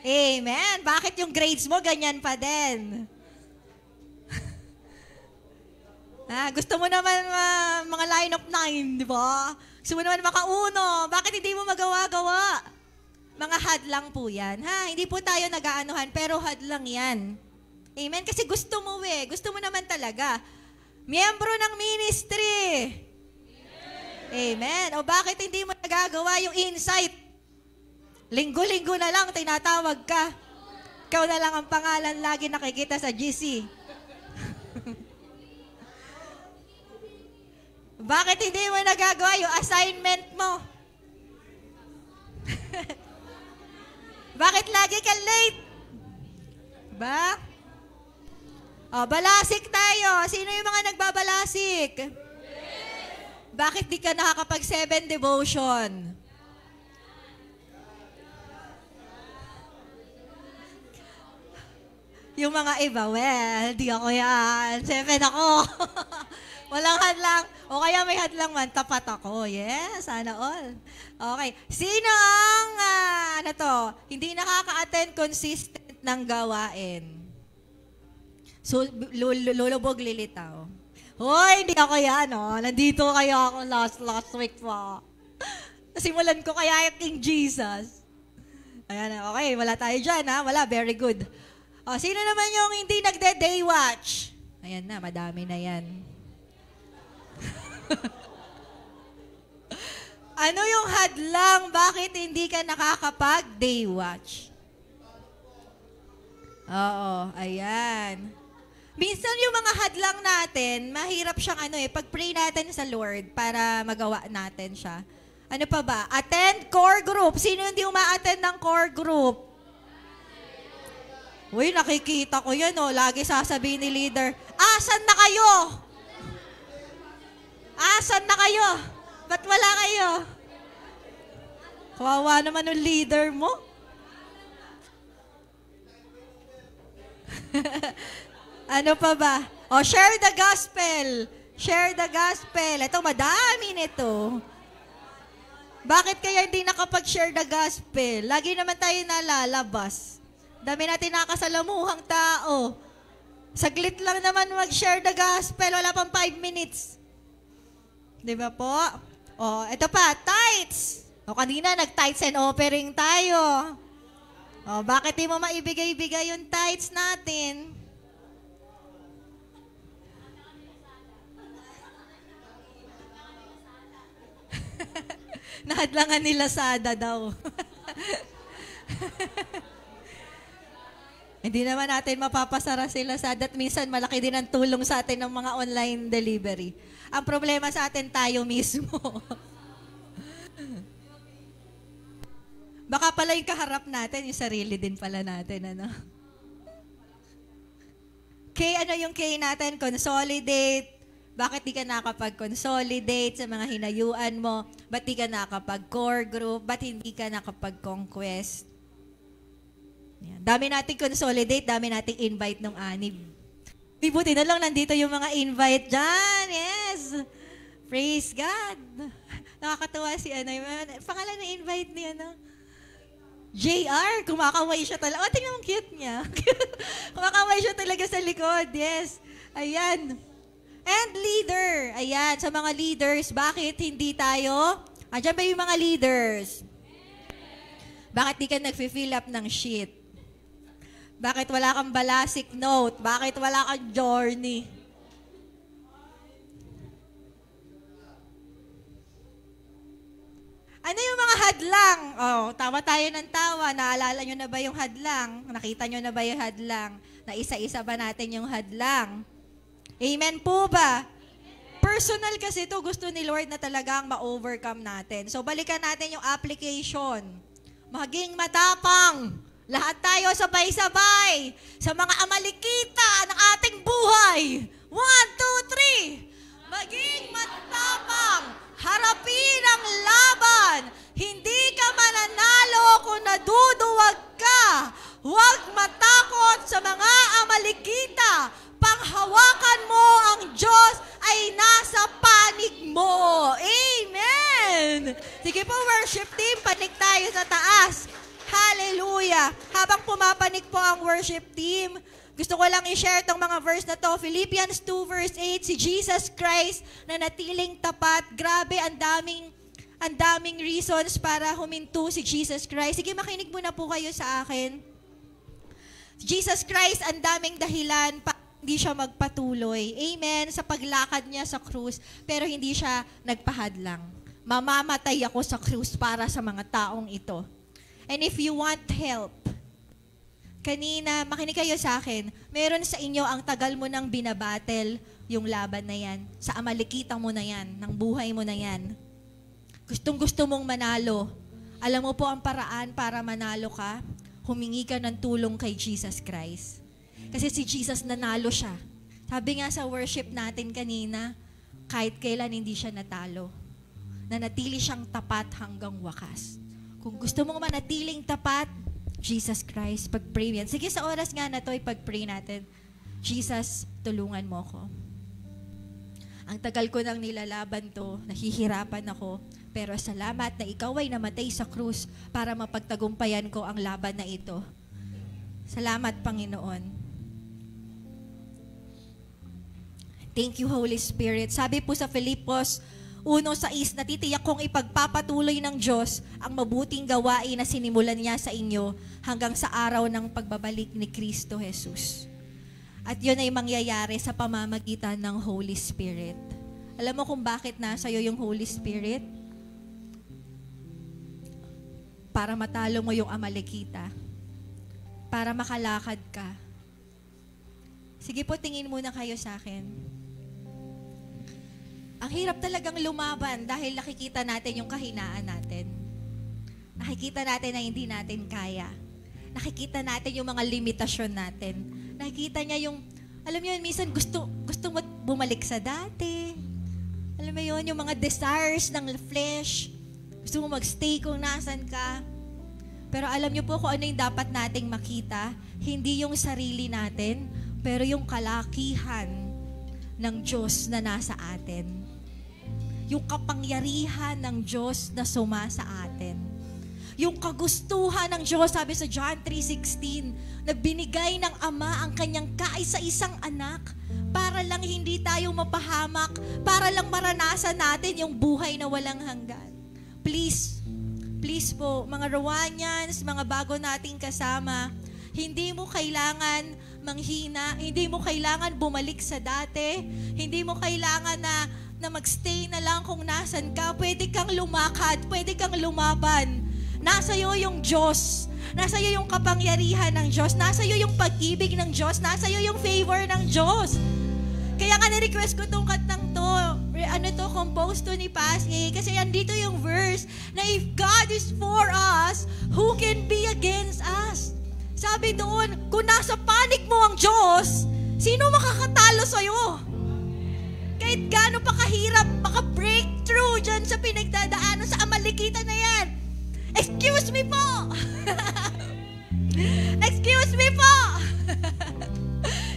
Amen. Bakit yung grades mo ganyan pa din? Gusto mo naman mga line of 9, di ba? Gusto mo naman makauno. Bakit hindi mo magawa-gawa? Mga hadlang po yan. Hindi po tayo nag-aanuhan, pero hadlang yan. Amen? Kasi gusto mo Gusto mo naman talaga. Miyembro ng ministry. Amen. O bakit hindi mo nagagawa yung insight? Linggo-linggo na lang, tinatawag ka. Ikaw na lang ang pangalan lagi nakikita sa GC. Bakit hindi mo nagagawa yung assignment mo? Bakit lagi ka late? Ba? Balasik tayo. Sino yung mga nagbabalasik? Bakit di ka nakakapag 7 devotion? Yung mga iba, well, di ako yan. 7 ako. Walang hadlang. O kaya may hadlang man, tapat ako. Yes, sana all. Okay. Sino ang, hindi nakaka-attend consistent ng gawain? So, lulubog lilitaw. Hoy, hindi ako yan, Nandito kaya ako last week pa. Nasimulan ko kaya yung King Jesus. Ayan, okay. Wala tayo dyan, Wala, very good. Sino naman yung hindi nagde-day watch? Ayan na, madami na yan. Ano yung hadlang? Bakit hindi ka nakakapag-day watch? Oo, ayan. Minsan yung mga hadlang natin, mahirap siyang pag-pray natin sa Lord para magawa natin siya. Ano pa ba? Attend core group. Sino hindi uma-attend ng core group? Uy, nakikita ko yan, Lagi sasabihin ni leader, asan na kayo? Asan na kayo? Ba't wala kayo? Kawawa naman yung leader mo. Ano pa ba? Share the gospel. Share the gospel. Ito, madami nito. Bakit kaya hindi nakapag-share the gospel? Lagi naman tayo nalalabas. Dami natin nakasalamuhang tao. Saglit lang naman mag-share the gospel. Wala pang 5 minutes. Di ba po? Ito pa, tithes. Kanina nag-tithes and offering tayo. Bakit di mo maibigay-bigay yung tithes natin? Nahadlangan nila Sada daw. Hindi naman natin mapapasara sila Sada at minsan malaki din ang tulong sa atin ng mga online delivery. Ang problema sa atin tayo mismo. Baka pala yung kaharap natin, yung sarili din pala natin, Ano yung K natin? Consolidate. Bakit di ka nakapag-consolidate sa mga hinayuan mo? Ba't di ka nakapag-core group? Ba't hindi ka nakapag-conquest? Yan. Dami nating consolidate, dami nating invite ng anib. Buti na lang nandito yung mga invite dyan. Yes! Praise God! Nakakatuwa si pangalan na invite ni JR, kumakaway siya talaga. Tingnan mo, cute niya. Kumakaway siya talaga sa likod. Yes. Ayan. And leader. Ayan, sa mga leaders, bakit hindi tayo? Andiyan ba yung mga leaders? Bakit di ka nag-fill up ng sheet? Bakit wala kang balasik note? Bakit wala kang journey? Ano yung mga hadlang? Oh, tawa tayo ng tawa. Naalala nyo na ba yung hadlang? Nakita nyo na ba yung hadlang? Na isa-isa ba natin yung hadlang? Amen po ba? Personal kasi ito, gusto ni Lord na talagang ma-overcome natin. So, balikan natin yung application. Maging matapang. Lahat tayo sabay-sabay sa mga amalikita ng ating buhay. 1, 2, 3. Maging matapang. Harapin ang laban. Hindi ka mananalo kung naduduwag ka. Huwag matakot sa mga amalikita. Panghawakan mo ang Diyos ay nasa panig mo. Amen! Sige po, worship team, panig tayo sa taas. Hallelujah! Habang pumapanig po ang worship team, gusto ko lang i-share tong mga verse na to. Philippians 2 verse 8, si Jesus Christ na natiling tapat. Grabe, ang daming reasons para huminto si Jesus Christ. Sige, makinig muna po kayo sa akin. Jesus Christ, ang daming dahilan para hindi siya magpatuloy. Amen. Sa paglakad niya sa krus, pero hindi siya nagpahadlang. Mamamatay ako sa krus para sa mga taong ito. And if you want help, kanina, makinig kayo sa akin, meron sa inyo ang tagal mo nang binabattle yung laban na yan. Sa amalikita mo na yan, ng buhay mo na yan. Gustong-gusto mong manalo. Alam mo po ang paraan para manalo ka? Humingi ka ng tulong kay Jesus Christ. Kasi si Jesus nanalo siya. Sabi nga sa worship natin kanina, kahit kailan hindi siya natalo. Nanatili siyang tapat hanggang wakas. Kung gusto mong manatiling tapat, Jesus Christ, pag-pray yan. Sige, sa oras nga na to, ipag-pray natin. Jesus, tulungan mo ko. Ang tagal ko nang nilalaban to, nahihirapan ako, pero salamat na ikaw ay namatay sa krus para mapagtagumpayan ko ang laban na ito. Salamat, Panginoon. Thank you, Holy Spirit. Sabi po sa Filipos 1:6, natitiyak kong ipagpapatuloy ng Diyos ang mabuting gawain na sinimulan niya sa inyo hanggang sa araw ng pagbabalik ni Kristo Jesus. At yun ay mangyayari sa pamamagitan ng Holy Spirit. Alam mo kung bakit nasa iyo yung Holy Spirit? Para matalo mo yung amalikita. Para makalakad ka. Sige po, tingin muna kayo sa akin. Ang hirap talagang lumaban dahil nakikita natin yung kahinaan natin. Nakikita natin na hindi natin kaya. Nakikita natin yung mga limitasyon natin. Nakikita niya yung, alam mo yun, minsan gusto mo bumalik sa dati. Alam mo yun, yung mga desires ng flesh. Gusto mo magstay kung nasan ka. Pero alam niyo po kung ano yung dapat nating makita. Hindi yung sarili natin, pero yung kalakihan ng Diyos na nasa atin. Yung kapangyarihan ng Diyos na sumasa atin. Yung kagustuhan ng Diyos, sabi sa John 3:16, na binigay ng Ama ang kanyang kaisa-isang anak para lang hindi tayo mapahamak, para lang maranasan natin yung buhay na walang hanggan. Please po, mga Rowanians, mga bago nating kasama, hindi mo kailangan manghina, hindi mo kailangan bumalik sa dati, hindi mo kailangan na magstay na lang kung nasan ka. Pwede kang lumakad, pwede kang lumaban. Nasa iyo yung Diyos. Nasa iyo yung kapangyarihan ng Diyos. Nasa iyo yung pag-ibig ng Diyos. Nasa iyo yung favor ng Diyos. Kaya nga na-request ko itong kantang to. Composed to ni Pas A. Kasi andito yung verse na if God is for us, who can be against us? Sabi doon, kung nasa panig mo ang Diyos, sino makakatalo sa'yo? Kahit gaano pa kahirap maka-breakthrough dyan sa pinagdadaanan sa amalikita na yan. Excuse me po! Excuse me po!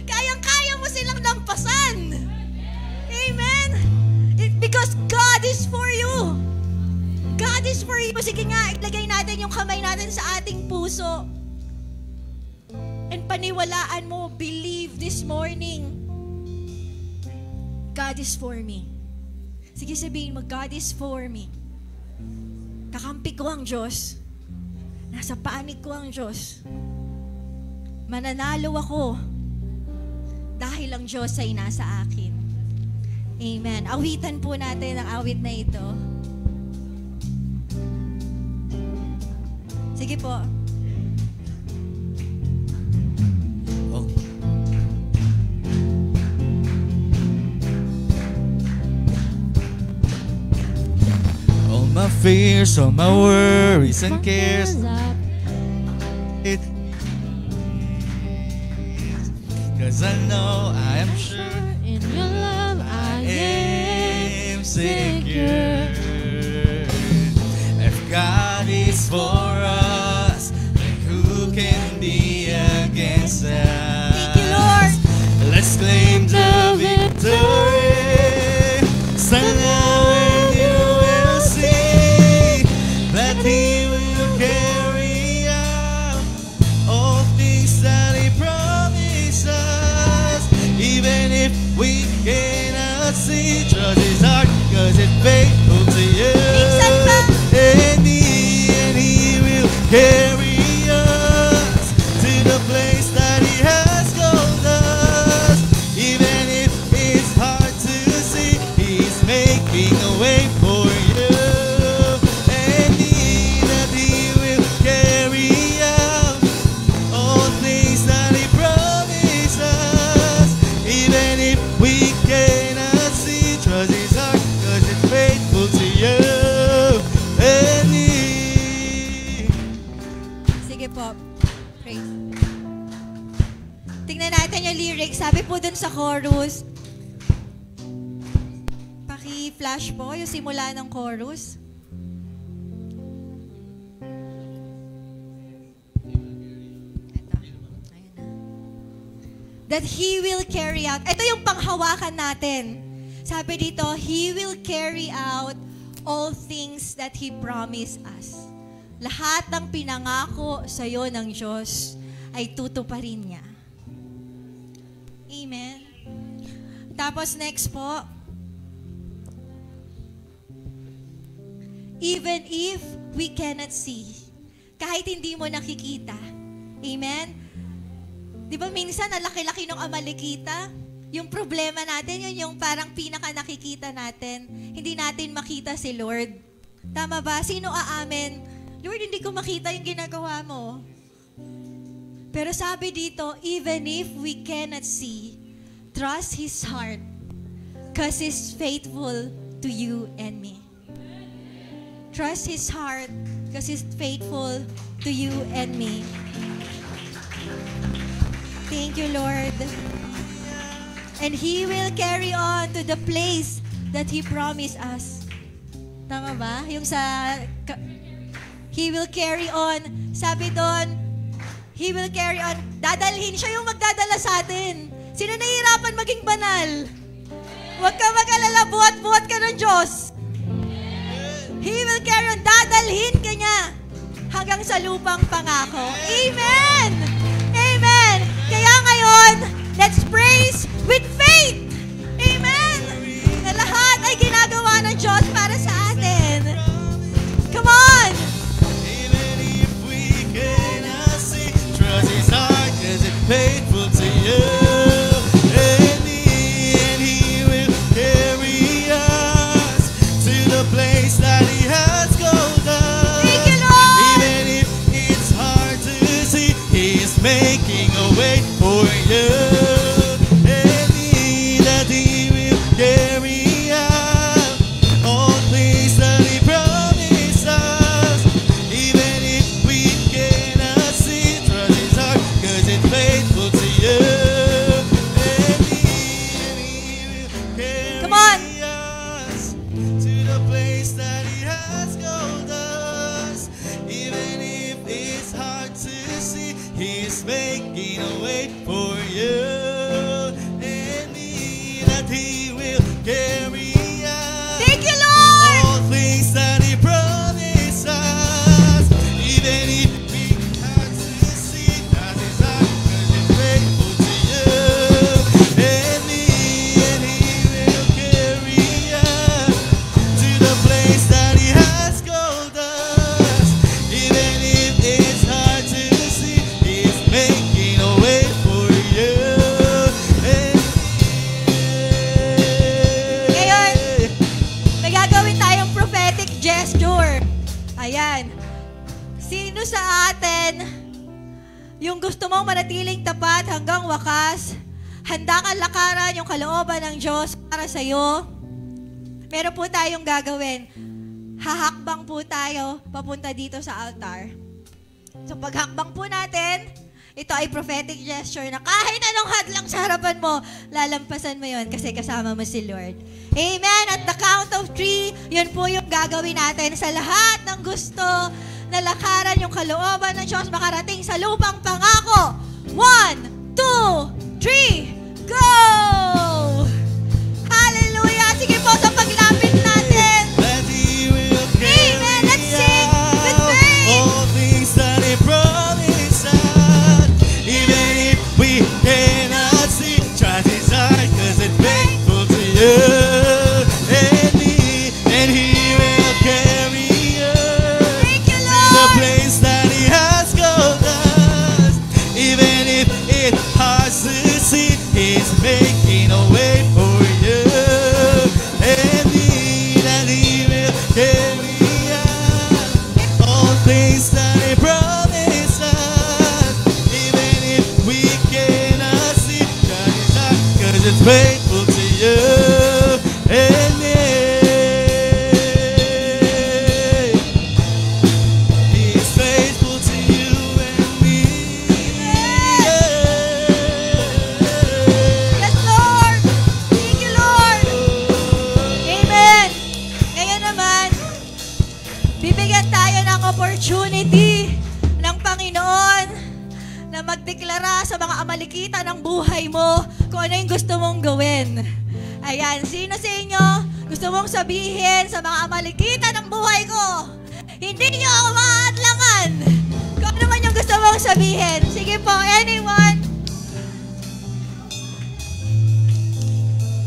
Kayang-kaya mo silang lampasan. Amen? Because God is for you. God is for you. Sige nga, ilagay natin yung kamay natin sa ating puso. And paniwalaan mo, believe this morning, God is for me. Sige, sabihin mo, God is for me. Kakampi ko ang Diyos. Nasa panig ko ang Diyos. Mananalo ako dahil ang Diyos ay nasa akin. Amen. Awitan po natin ang awit na ito. Sige po. Oh. All my fears, all my worries and cares, it 'cause I know, I am sure, In your love I am secure. If God is for us, then who can be against us? Thank you, Lord. Let's claim the victory. Stand now and you will see that He will carry out all things that He promised us. Even if we cannot see, trust His heart, 'cause it's faithful to you. Minsan pa. And He will carry us to the place that He has called us. Even if it's hard to see, He's making a way for you. And that He will carry out all things that He promised us. Even if we cannot see, trust His heart, 'cause it's faithful to you. And Sige po. Praise. Tingnan natin yung lyrics. Sabi po dun sa chorus. Paki-flash po yung simula ng chorus. Ito. Ayun na. That He will carry out. Ito yung panghawakan natin. Sabi dito, He will carry out all things that He promised us. Lahat ng pinangako sa iyo ng Diyos ay tutuparin niya. Amen. Tapos next po, even if we cannot see, kahit hindi mo nakikita. Amen? Di ba minsan, nalaki-laki ng Amalekita? Yung problema natin, yun yung parang pinaka nakikita natin. Hindi natin makita si Lord. Tama ba? Sino aamin? Lord, hindi ko makita yung ginagawa mo. Pero sabi dito, even if we cannot see, trust His heart, because He's faithful to you and me. Trust His heart, because He's faithful to you and me. Thank you, Lord. And He will carry on to the place that He promised us. Tama ba? Yung sa... He will carry on. Sabi doon, He will carry on. Dadalhin siya yung magdadala sa atin. Sino nahihirapan maging banal? Huwag ka mag-alala, buhat-buhat ka ng Diyos. He will carry on. Dadalhin ka niya hanggang sa lupang pangako. Amen! Amen! Kaya ngayon, let's praise with faith. Amen! Na lahat ay ginagawa ng Diyos para sa atin. Come on! even if we cannot see, trust His heart, 'cause it's faithful to you. And He will carry us to the place that He has called us. Thank you, Lord! Even if it's hard to see, He's making a way for you. And that He will carry out all things that He promised us. Even if we cannot see, trust His heart, 'cause it's faithful to you. And He will carry Come on. us to the place that He has called us. Even if it's hard to see, He's making a way for you. And that He will carry out Thank you, Lord! all things that He promised us. Even if we can't see, that is our, 'cause it's faithful to you. And He will carry us to the place that He has called us. Even if it's hard to see, He's making a way for you. yung gusto mong manatiling tapat hanggang wakas, handa kang lakaran yung kalooban ng Diyos para sa'yo, meron po tayong gagawin. Hahakbang po tayo papunta dito sa altar. So paghakbang po natin, ito ay prophetic gesture na kahit anong hadlang sa harapan mo, lalampasan mo yon kasi kasama mo si Lord. Amen! At the count of 3, yun po yung gagawin natin sa lahat ng gusto na lakaran yung kalooban ng Diyos makarating sa lupang pangako. 1, 2, 3, go! Hallelujah! Sige po sa paglapit natin. Amen! Let's sing with faith! All things that He promised us, even if we cannot see, trust His heart, 'cause it's faithful to you and me, and He will carry us. Thank you, The Lord! place that He has called us, even if it's hard to see, He's making a way for you and me, that He will carry us. All things that He promised us, even if we cannot see, trust His heart, 'cause it's faithful to you and me. He's faithful to you and me. Yes, Lord! Thank you, Lord! Amen! Ngayon naman, bibigyan tayo ng opportunity ng Panginoon na magdeklara sa mga amalikita ng buhay mo kung ano yung gusto mong gawin. Ayan, sino sa inyo gusto mong sabihin sa mga amalikita ng buhay ko? Hindi niyo ako maadlangan. Kung ano man yung gusto mong sabihin. Sige po, anyone?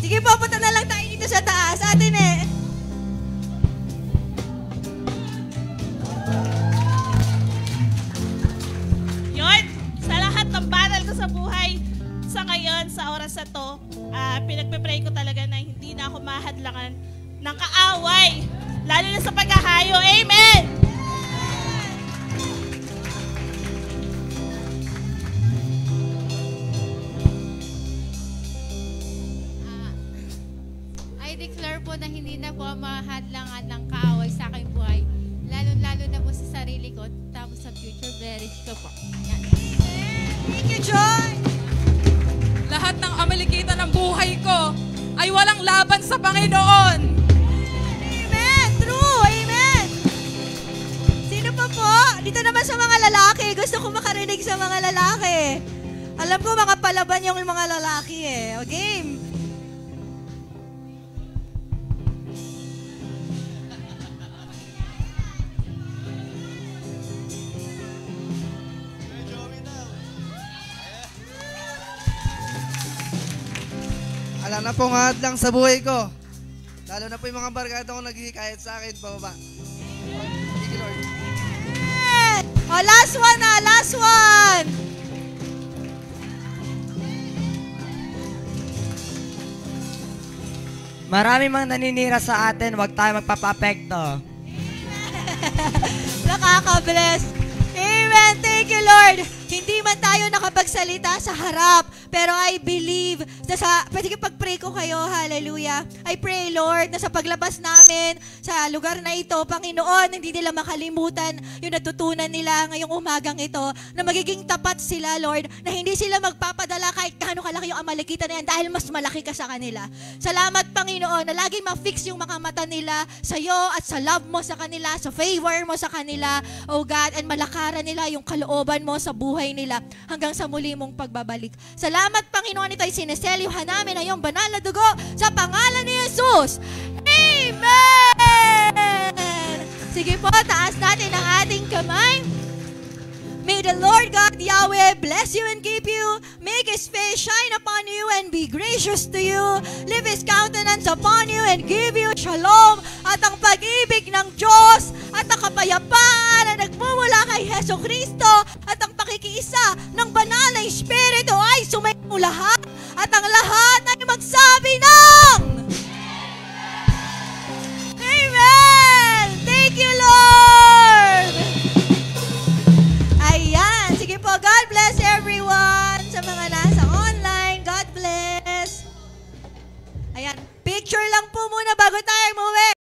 Sige po, punta na lang tayo dito sa taas. Atin eh. Yun, sa lahat ng battle ko sa buhay, sa ngayon, sa oras na to, pinagpe-pray ko talaga na hindi na ako mahadlangan ng kaaway, lalo na sa paghahayo. Amen! I declare po na hindi na po mahadlangan ng kaaway sa aking buhay. Lalo-lalo na po sa sarili ko, tapos sa future marriage ko po. Yan. Thank you, Joy! Lahat ng amalikita ng buhay ko ay walang laban sa Panginoon. Amen! True! Amen! Sino pa po? Dito naman sa mga lalaki. Gusto ko makarinig sa mga lalaki. Alam ko, mga palaban yung mga lalaki eh. O, game! Alam na pong hadlang sa buhay ko. Lalo na po yung mga barkada ko naghihikayat sa akin pababa. Thank you, Lord. Amen! O, last one na! Last one! Marami mang naninira sa atin, huwag tayo magpapapekto. Nakaka-bless. Amen. Thank you, Lord. Hindi man tayo nakapagsalita sa harap, pero I believe sige, pag-pray ko kayo, hallelujah. I pray, Lord, na sa paglabas namin sa lugar na ito, Panginoon, hindi nila makalimutan yung natutunan nila ngayong umagang ito, na magiging tapat sila, Lord, na hindi sila magpapadala kahit gaano kalaki yung amalikita na yan dahil mas malaki ka sa kanila. Salamat, Panginoon, na laging ma-fix yung mga mata nila sa iyo at sa love mo sa kanila, sa favor mo sa kanila, oh God, and malakaran nila yung kalooban mo sa buhay nila hanggang sa muli mong pagbabalik. Salamat, Panginoon, ito ay sineselyuhan namin ang iyong banal na dugo sa pangalan ni Jesus. Amen! Sige po, taas natin ang ating kamay. May the Lord God Yahweh bless you and keep you, make His face shine upon you and be gracious to you, lift His countenance upon you and give you shalom, at ang pag-ibig ng Diyos at ang kapayapaan na nagmumula kay Jesucristo